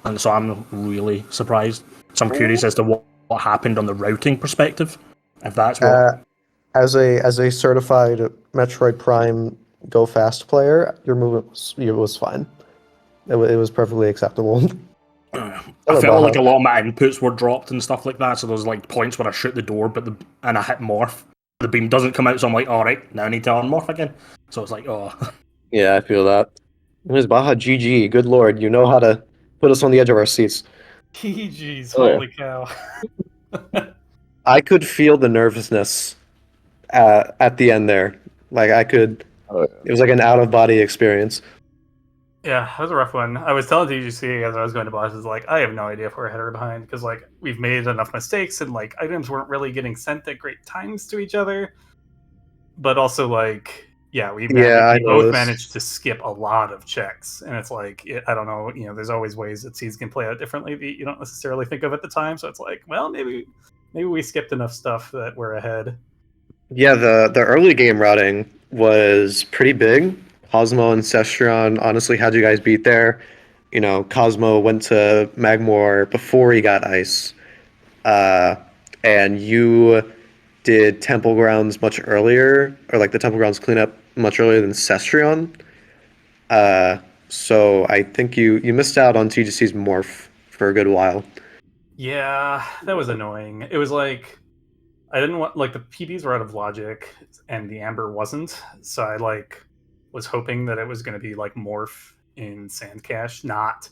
And so I'm really surprised. So I'm curious as to what happened on the routing perspective. If that's what. Uh, as a certified Metroid Prime Go Fast player, your movement was fine. It was perfectly acceptable. I Hello, felt Baja. like a lot of my inputs were dropped and stuff like that. So there's like points where I shoot the door, and I hit morph. The beam doesn't come out, so I'm like, all right, now I need to unmorph again. So it's like, oh, Yeah, I feel that. Ms. Baja, GG. Good lord, you know how to put us on the edge of our seats. Jeez, Oh yeah. holy cow. I could feel the nervousness at the end there. Like I could. Oh yeah. It was like an out of body experience. Yeah, that was a rough one. I was telling TGC as I was going to bosses, like, I have no idea if we're ahead or behind because, like, we've made enough mistakes and, like, items weren't really getting sent at great times to each other. But also, like, yeah, Yeah, I we both noticed. managed to skip a lot of checks, and it's like I don't know, there's always ways that seeds can play out differently that you don't necessarily think of at the time. So it's like, well, maybe we skipped enough stuff that we're ahead. Yeah, the early game routing was pretty big. Cosmo and Cestron honestly had you guys beat there. You know, Cosmo went to Magmor before he got ice. Uh, and you did Temple Grounds much earlier, or like the Temple Grounds cleanup much earlier than Cestrion. Uh, so I think you missed out on TGC's morph for a good while. Yeah, that was annoying. It was like I didn't want like the PBs were out of logic and the amber wasn't, so I like was hoping that it was going to be like morph in sand cache, not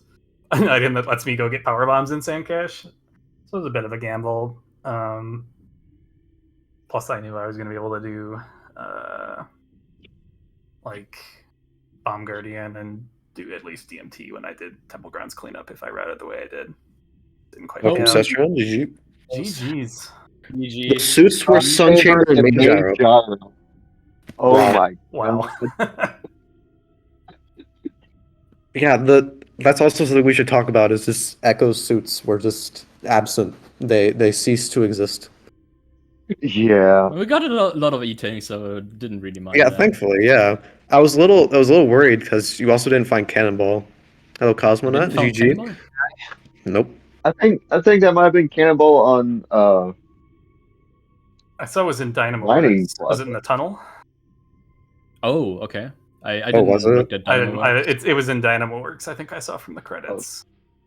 an item that lets me go get power bombs in sand cache. So it was a bit of a gamble. Plus, I knew I was going to be able to do like bomb guardian and do at least DMT when I did Temple Grounds cleanup if I routed the way I did. Didn't quite Welcome, work out. Cestrion. Did you? GG's. The GG's. suits were Sun Sun Chamber Chamber and and Mage Mage Gyro. Gyro. Oh Wow. my Wow. god. Yeah, that's also something we should talk about. Is just Echo's suits were just absent. They ceased to exist. Yeah. We got a lot of eating, so didn't really mind Yeah, that. thankfully, yeah. I was a little worried because you also didn't find Cannonball. Hello, You didn't Cosmonaut. found GG. Cannonball? Nope. I think that might have been Cannonball on I saw it was in Dynamo Mining Works. Was it in Plaza. the tunnel? Oh, okay. I Oh, was didn't it? look at I Dynamo didn't. Works. It was in Dynamo Works. I think I saw from the Oh, credits,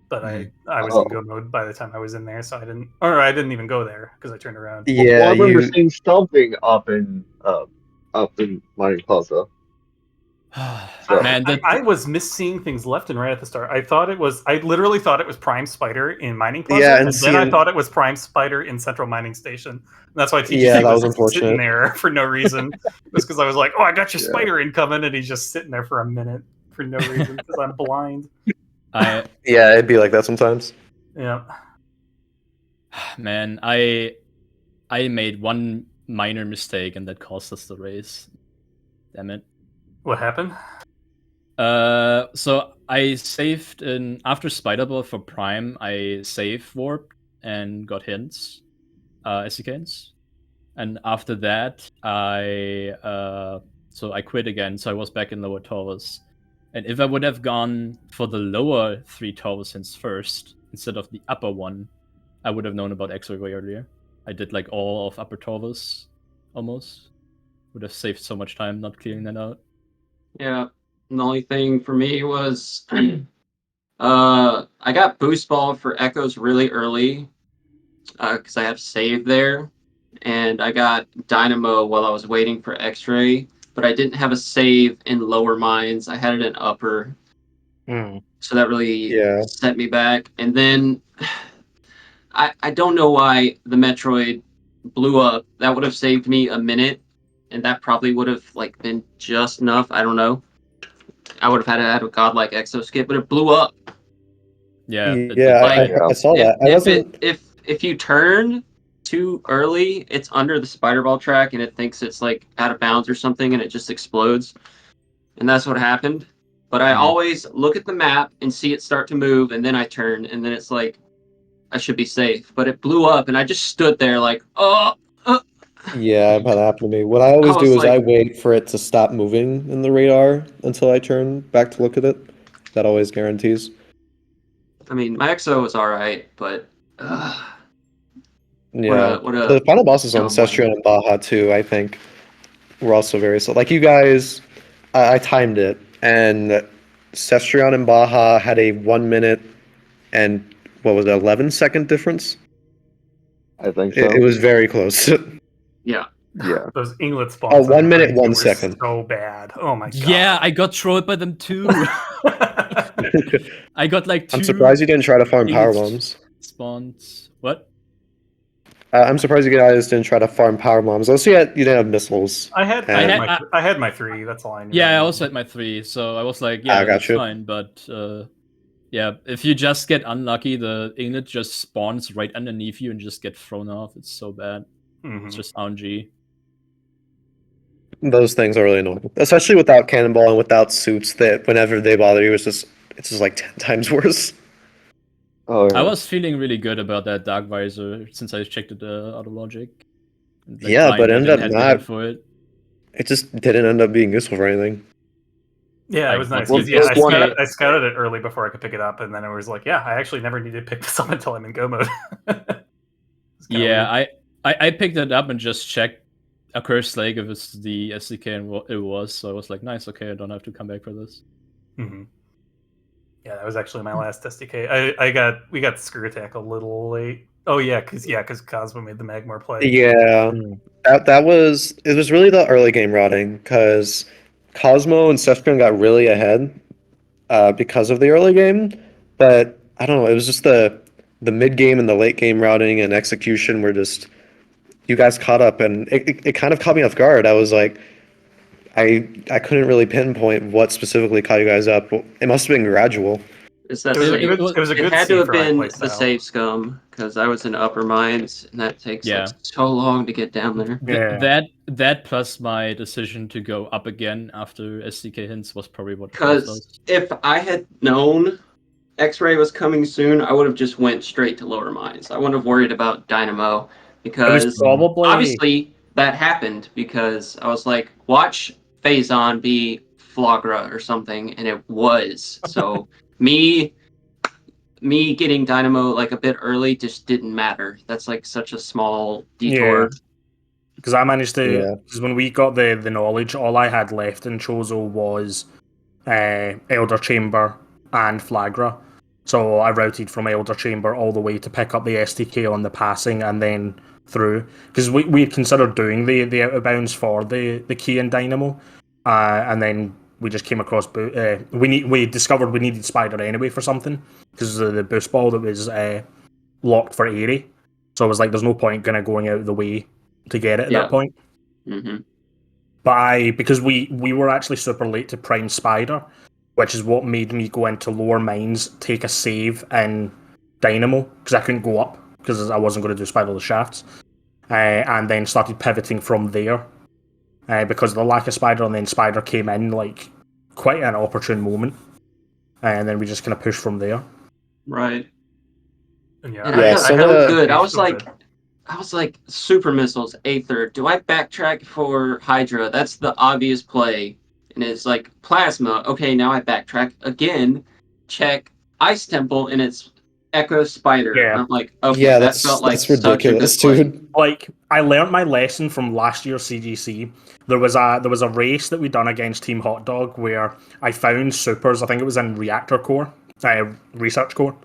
but Hmm. I was in oh. go mode by the time I was in there, so I didn't. Or I didn't even go there because I turned around. Well, Yeah, I remember you. seeing something up in Mining Plaza. So- Man, I was misseeing things left and right at the start. I literally thought it was Prime Spider in Mining Plaza, Yeah, and and then I seeing- thought it was Prime Spider in Central Mining Station. And that's why TGC Yeah, that was was sitting unfortunate. there for no reason. It was because I was like, "Oh, I got your Yeah. spider incoming," and he's just sitting there for a minute for no reason because I'm blind. I Yeah, it'd be like that sometimes. Yeah. man, I made one minor mistake and that cost us the race. Damn it. What happened? So I saved in after Spider-Ball for Prime. I save warped and got hints, SDK hints, and after that so I quit again. So I was back in lower towers, and if I would have gone for the lower 3 towers hints first instead of the upper one, I would have known about X-ray way earlier. I did like all of upper towers almost. Would have saved so much time not clearing that out. Yeah. And the only thing for me was I got boost ball for echoes really early because I have save there, and I got dynamo while I was waiting for X-ray, but I didn't have a save in lower mines. I had it in upper, so that really Yeah. set me back. And then I don't know why the Metroid blew up. That would have saved me a minute, and that probably would have like been just enough. I don't know. I would have had to have a godlike exo skip, but it blew up. Yeah. Yeah, Like, I saw that. I If wasn't. if you turn too early, it's under the spider ball track and it thinks it's like out of bounds or something, and it just explodes. And that's what happened. But I always look at the map and see it start to move, and then I turn, and then it's like I should be safe. But it blew up, and I just stood there like, oh. Yeah, that happened to me. What I always I do was is I like- wait for it to stop moving in the radar until I turn back to look at it. That always guarantees. I mean, my exo was all right, but Yeah. what a The final bosses on dumb Sestrian and Baja too, I think, were also very slow. Like you guys, I timed it, and Sestrian and Baja had a 1 minute and what was it, 11-second difference? I think so. It was very close. yeah. Yeah. Those Inglet spawns. Oh, 1 on minute, Raid 1 were second. So bad. Oh my god. Yeah, I got trolled by them too. I got like 2 I'm surprised you didn't try to farm power English bombs. spawns. What? I'm surprised you guys didn't try to farm power bombs. Unless you didn't have missiles. I had And- I had my 3. That's all I knew. Yeah, I also had my 3, so I was like, yeah, I got that's you. fine. But yeah, if you just get unlucky, the Inglet just spawns right underneath you and just get thrown off. It's so bad. Mhm. It's just RNG. Those things are really annoying, especially without cannonball and without suits. That whenever they bother you, it's just like 10 times worse. Oh, yeah. I was feeling really good about that Dark Visor since I checked it out of logic. And, Yeah, blind but it ended up had not- for it. It just didn't end up being useful for anything. Yeah, it I was nice. well, 'cause, yeah, this one- I scouted it early before I could pick it up, and then it was like, yeah, I actually never needed to pick this up until I'm in go mode. It's kinda Yeah, weird. I picked it up and just checked a Cursed Lake if it's the SDK and what it was. So I was like, nice, okay, I don't have to come back for this. Mhm. Yeah, that was actually my last SDK. We got Screw Attack a little late. Oh yeah, because Cosmo made the Magmor play. Yeah, that was it. Was really the early game routing because Cosmo and Sestrian got really ahead because of the early game. But I don't know. It was just the mid game and the late game routing and execution were just you guys caught up, and it kind of caught me off guard. I was like, I couldn't really pinpoint what specifically caught you guys up. It must have been gradual. It's that It was a save. good, it was a It good had to have C for my been playstyle. the save scum because I was in upper mines, and that takes Yeah. like so long to get down there. Yeah. That plus my decision to go up again after SDK hints was probably what Because caused us. if I had known X-ray was coming soon, I would have just went straight to lower mines. I wouldn't have worried about Dynamo It was because probably obviously that happened because I was like, watch Phazon be Flagra or something, and it was. So me getting Dynamo like a bit early just didn't matter. That's like such a small detour. because I managed to. Yeah. Because when we got the knowledge, all I had left in Chozo was Elder Chamber and Flagra. So I routed from Elder Chamber all the way to pick up the STK on the passing and then through. Because we had considered doing the out of bounds for the key and Dynamo, and then we just came across we discovered we needed Spider anyway for something because of the boost ball that was locked for Airy. So I was like, there's no point going out of the way to get it at that point. Mm-hmm. But because we were actually super late to prime Spider, which is what made me go into lower mines, take a save in Dynamo because I couldn't go up because I wasn't going to do Spider the Shafts, and then started pivoting from there because of the lack of Spider, and then Spider came in like quite an opportune moment, and then we just kind of pushed from there. Right. Yeah, And Yeah, I some got of the- good. I good. was like, super missiles, Aether. Do I backtrack for Hydra? That's the obvious play. And it's like Plasma. Okay, now I backtrack again. Check Ice Temple, and it's Echo Spider. Yeah. I'm like, okay, yeah, that felt like that's such ridiculous, a good play. dude. Like I learned my lesson from last year's CGC. There was a race that we done against Team Hot Dog where I found supers. I think it was in Reactor Core, Research Core.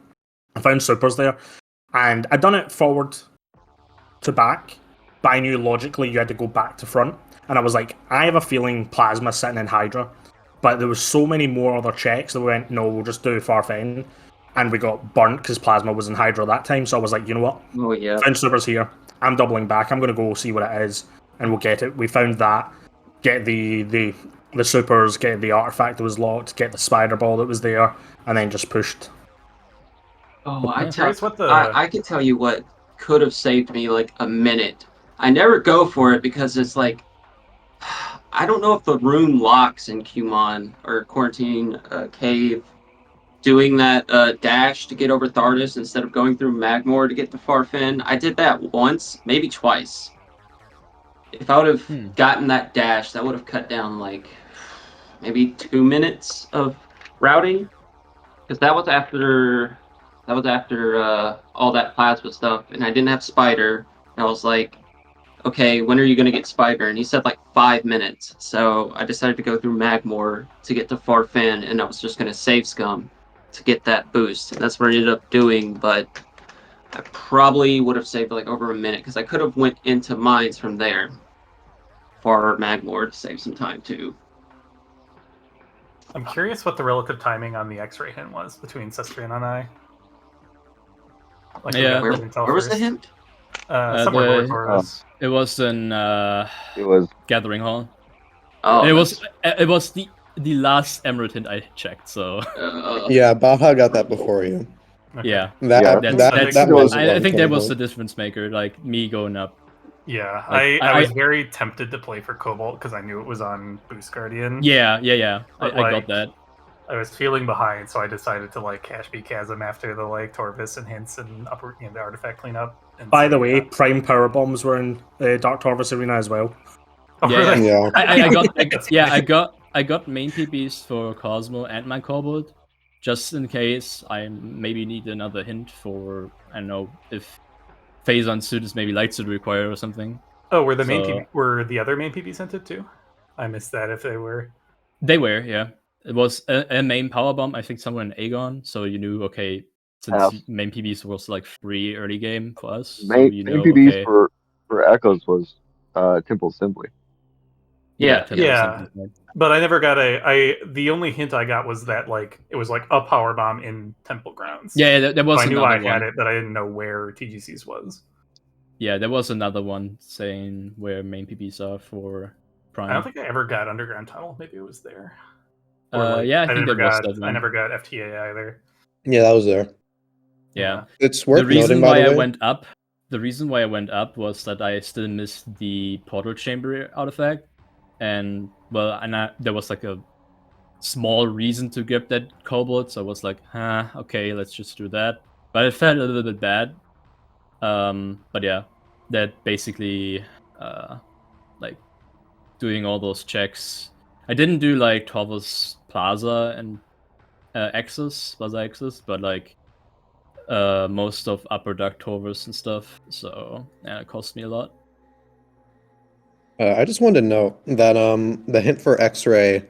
I found supers there, and I'd done it forward to back, but I knew logically you had to go back to front. And I was like, I have a feeling Plasma sitting in Hydra, but there was so many more other checks that we went, no, we'll just do Farfen. And we got burnt because Plasma was in Hydra that time. So I was like, you know what? Oh yeah. Found supers here. I'm doubling back. I'm going to go see what it is, and we'll get it. We found that. Get the supers, get the artifact that was locked, get the spider ball that was there, and then just pushed. Oh, Yeah. Curious what the I can tell you what could have saved me like a minute. I never go for it because it's like, I don't know if the room locks in Qmon or Quarantine Cave. Doing that dash to get over Thardus instead of going through Magmor to get to Farfen. I did that once, maybe twice. If I would have gotten that dash, that would have cut down like maybe 2 minutes of routing. Because that was after all that plasma stuff, and I didn't have Spider. And I was like, okay, when are you going to get Spider? And he said like 5 minutes. So I decided to go through Magmor to get to Farfen, and I was just going to save Scum to get that boost. And that's what I ended up doing, but I probably would have saved like over a minute because I could have went into mines from there for Magmor to save some time too. I'm curious what the relative timing on the X-ray hint was between Sestrian and I. Like, Yeah. Where was the hint? Somewhere lower Taurus. It was in It was Gathering Hall. Oh, And it was the last Emerald hint I checked. So Yeah, Baja got that before you. Okay. yeah, Yeah, That was- I think that was the the difference maker. Like me going up. Yeah, Like, I was very tempted to play for Cobalt because I knew it was on Boost Guardian. Yeah. But, I got that. I was feeling behind, so I decided to like Cash B Chasm after the like Torvis and hints and upper the artifact cleanup. And By so, the way, yeah. prime power bombs were in Dark Torvis Arena as well. Oh, Yeah, really? Yeah. I got main PBs for Cosmo and my Cobalt, just in case I maybe need another hint for, I don't know, if Phazon suit is maybe light suit required or something. Oh, were the main So- were the other main PBs hinted too? I missed that if they were. They were, yeah. It was a main power bomb, I think somewhere in Aegon, so you knew, okay, since Half. main PBs was like free early game for us, so main, you main know, PBs okay. for Echoes was Temple Simply. Yeah, Temple yeah. something like- But I never got the only hint I got was that like it was like a power bomb in Temple Grounds. Yeah, there was So I knew another I one. had it, but I didn't know where TGC's was. Yeah, there was another one saying where main PBs are for Prime. I don't think I ever got Underground Tunnel. Maybe it was there. Yeah, I think never there was got. that I one. never got FTA either. Yeah, that was there. Yeah. It's worth The reason noting, by why the I way. went up, was that I still missed the portal chamber artifact, and well, there was like a small reason to get that cobalt, so I was like, okay, let's just do that. But it felt a little bit bad. But yeah, that basically, like, doing all those checks. I didn't do like Torval's Plaza and Plaza Axis, but like most of Upper Duck Torvus and stuff. So yeah, it cost me a lot. I just wanted to note that the hint for X-ray,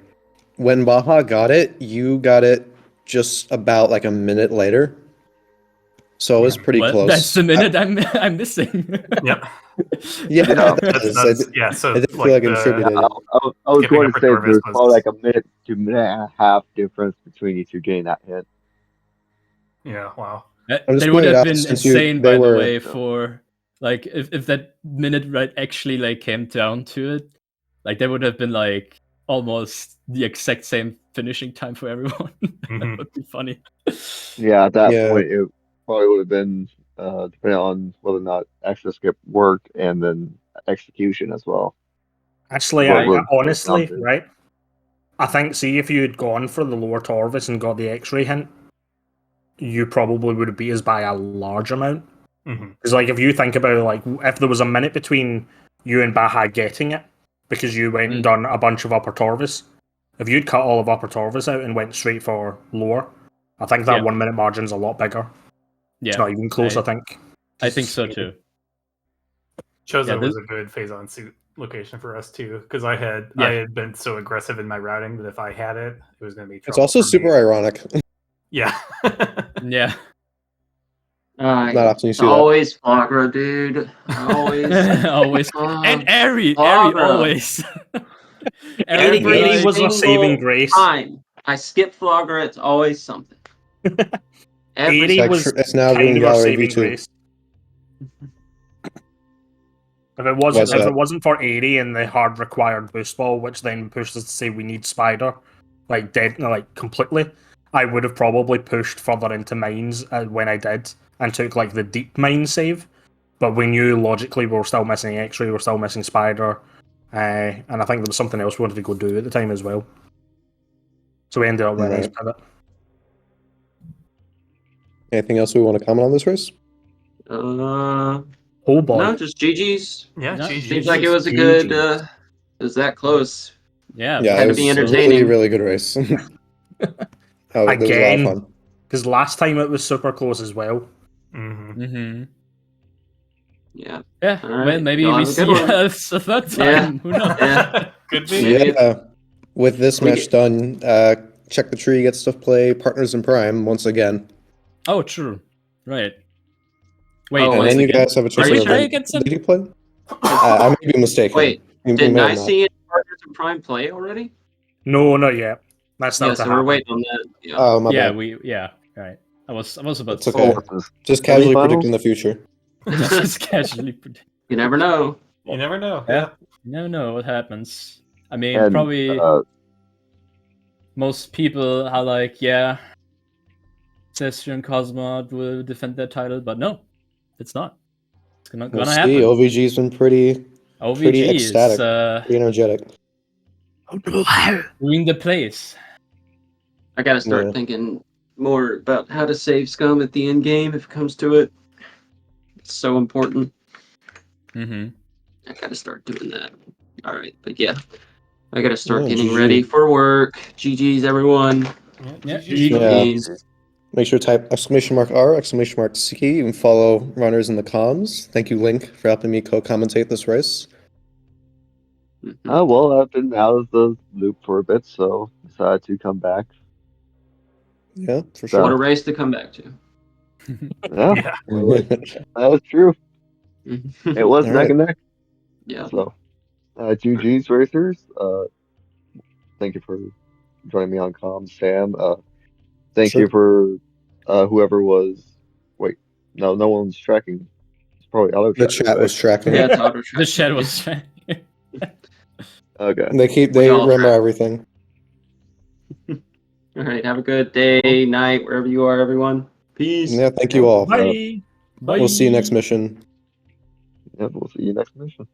when Baja got it, you got it just about like a minute later. So it was pretty Well, close. that's the minute I'm missing. Yep. Yeah, Yeah. that does. Yeah, so I did feel like it contributed. I was Skipping going up to a say Torvis there's was- probably like a minute to minute and a half difference between you two getting that hit. Yeah, wow. I'm just They would pointing have out been since insane, they by the were way, for like if that minute right actually like came down to it, like they would have been like almost the exact same finishing time for everyone. That Mhm. would be funny. Yeah, at that Yeah. point it probably would have been depending on whether or not extra skip worked and then execution as well. Actually, What I would honestly, counted. right? I think, see, if you had gone for the lower Torvis and got the X-ray hint, you probably would have beat us by a large amount. Mhm. Because, like, if you think about it, like, if there was a minute between you and Baha getting it, because you went and done a bunch of upper Torvis, if you'd cut all of upper Torvis out and went straight for lower, I think that Yeah. 1 minute margin's a lot bigger. It's Yeah, not even close, I think. I think so too. Chozo Yeah, was a good phase on suit location for us too, because I had been so aggressive in my routing that if I had it, it was going to be trouble. It's also for me. super ironic. Yeah. Yeah. Not often you It's see that. always Fogra, dude. Always. Always. And Airy Fogra. always. Airy Every Brady was a saving grace. Time I skip Fogra, it's always something. Every Airy Like, was it's now kind Green of a Gallery saving V2. grace. If it What's that? wasn't for 80 and the hard required boost ball, which then pushed us to say we need Spider, like dead, like completely, I would have probably pushed further into mines when I did and took like the deep mine save. But we knew logically we were still missing X-ray, we were still missing Spider, and I think there was something else we wanted to go do at the time as well. So we ended up with a nice Right. pivot. Anything else we want to comment on this race? Oh boy. No, just GG's. Yeah, No, GG. Seems like it was a GG's. good. It was that close. Yeah. Yeah, Had it to was be a entertaining. really, really good race. It was a lot of Again. fun. Because last time it was super close as well. Mhm. Mm-hmm. Yeah. Yeah. All right. Well, maybe Y'all we have a see good one. us a third time. Yeah. Who knows? Yeah. Could be. Maybe Yeah. With this We match get- done, check the tree, get stuff play, partners in prime once again. Oh, true. Right. Wait. Oh, And once then you again. guys have a chance Are to you Did we play sure? against them? Did you play? I may be mistaken. Wait, You Did may have Nice and Partners in Prime play already? No, not yet. That's still Yeah, to so we're happen. waiting on that. Yeah. Oh, my Yeah, bad. right. I was about It's to okay. What was this? Just casually Semifinals? predicting the future. just casually predict. You never know. You never know. Yeah. Yeah. You never know what happens. I mean, And probably most people are like, yeah, Cestri and Cosmod will defend their title, but no, it's not. It's not We'll gonna see. happen. OVG's been pretty OVG ecstatic. is pretty energetic. doing the place. I gotta start Yeah. thinking more about how to save scum at the end game if it comes to it. It's so important. Mm-hmm. I gotta start doing that. All right, but yeah, I gotta start Yeah, getting GG. ready for work. GG's, everyone. Yeah, GG. GG's. Make sure to type !R, !C, and follow runners in the comms. Thank you, Link, for helping me co-commentate this race. Mhm. well, I've been out of the loop for a bit, so decided to come back. Yeah, for What sure. a race to come back to. Yeah, Yeah. that was true. It was All neck right. and neck. Yeah. So, GG's racers. Thank you for joining me on comms, Sam. Thank Sure. you for whoever was. Wait, no one was tracking. It's probably auto The tracker, chat right? was tracking. Yeah, it's auto The chat was Okay. They We all remember track. everything. All right, have a good day, night, wherever you are, everyone. Peace. Yeah, thank you all. Bye. We'll see you next mission. Yep, we'll see you next mission.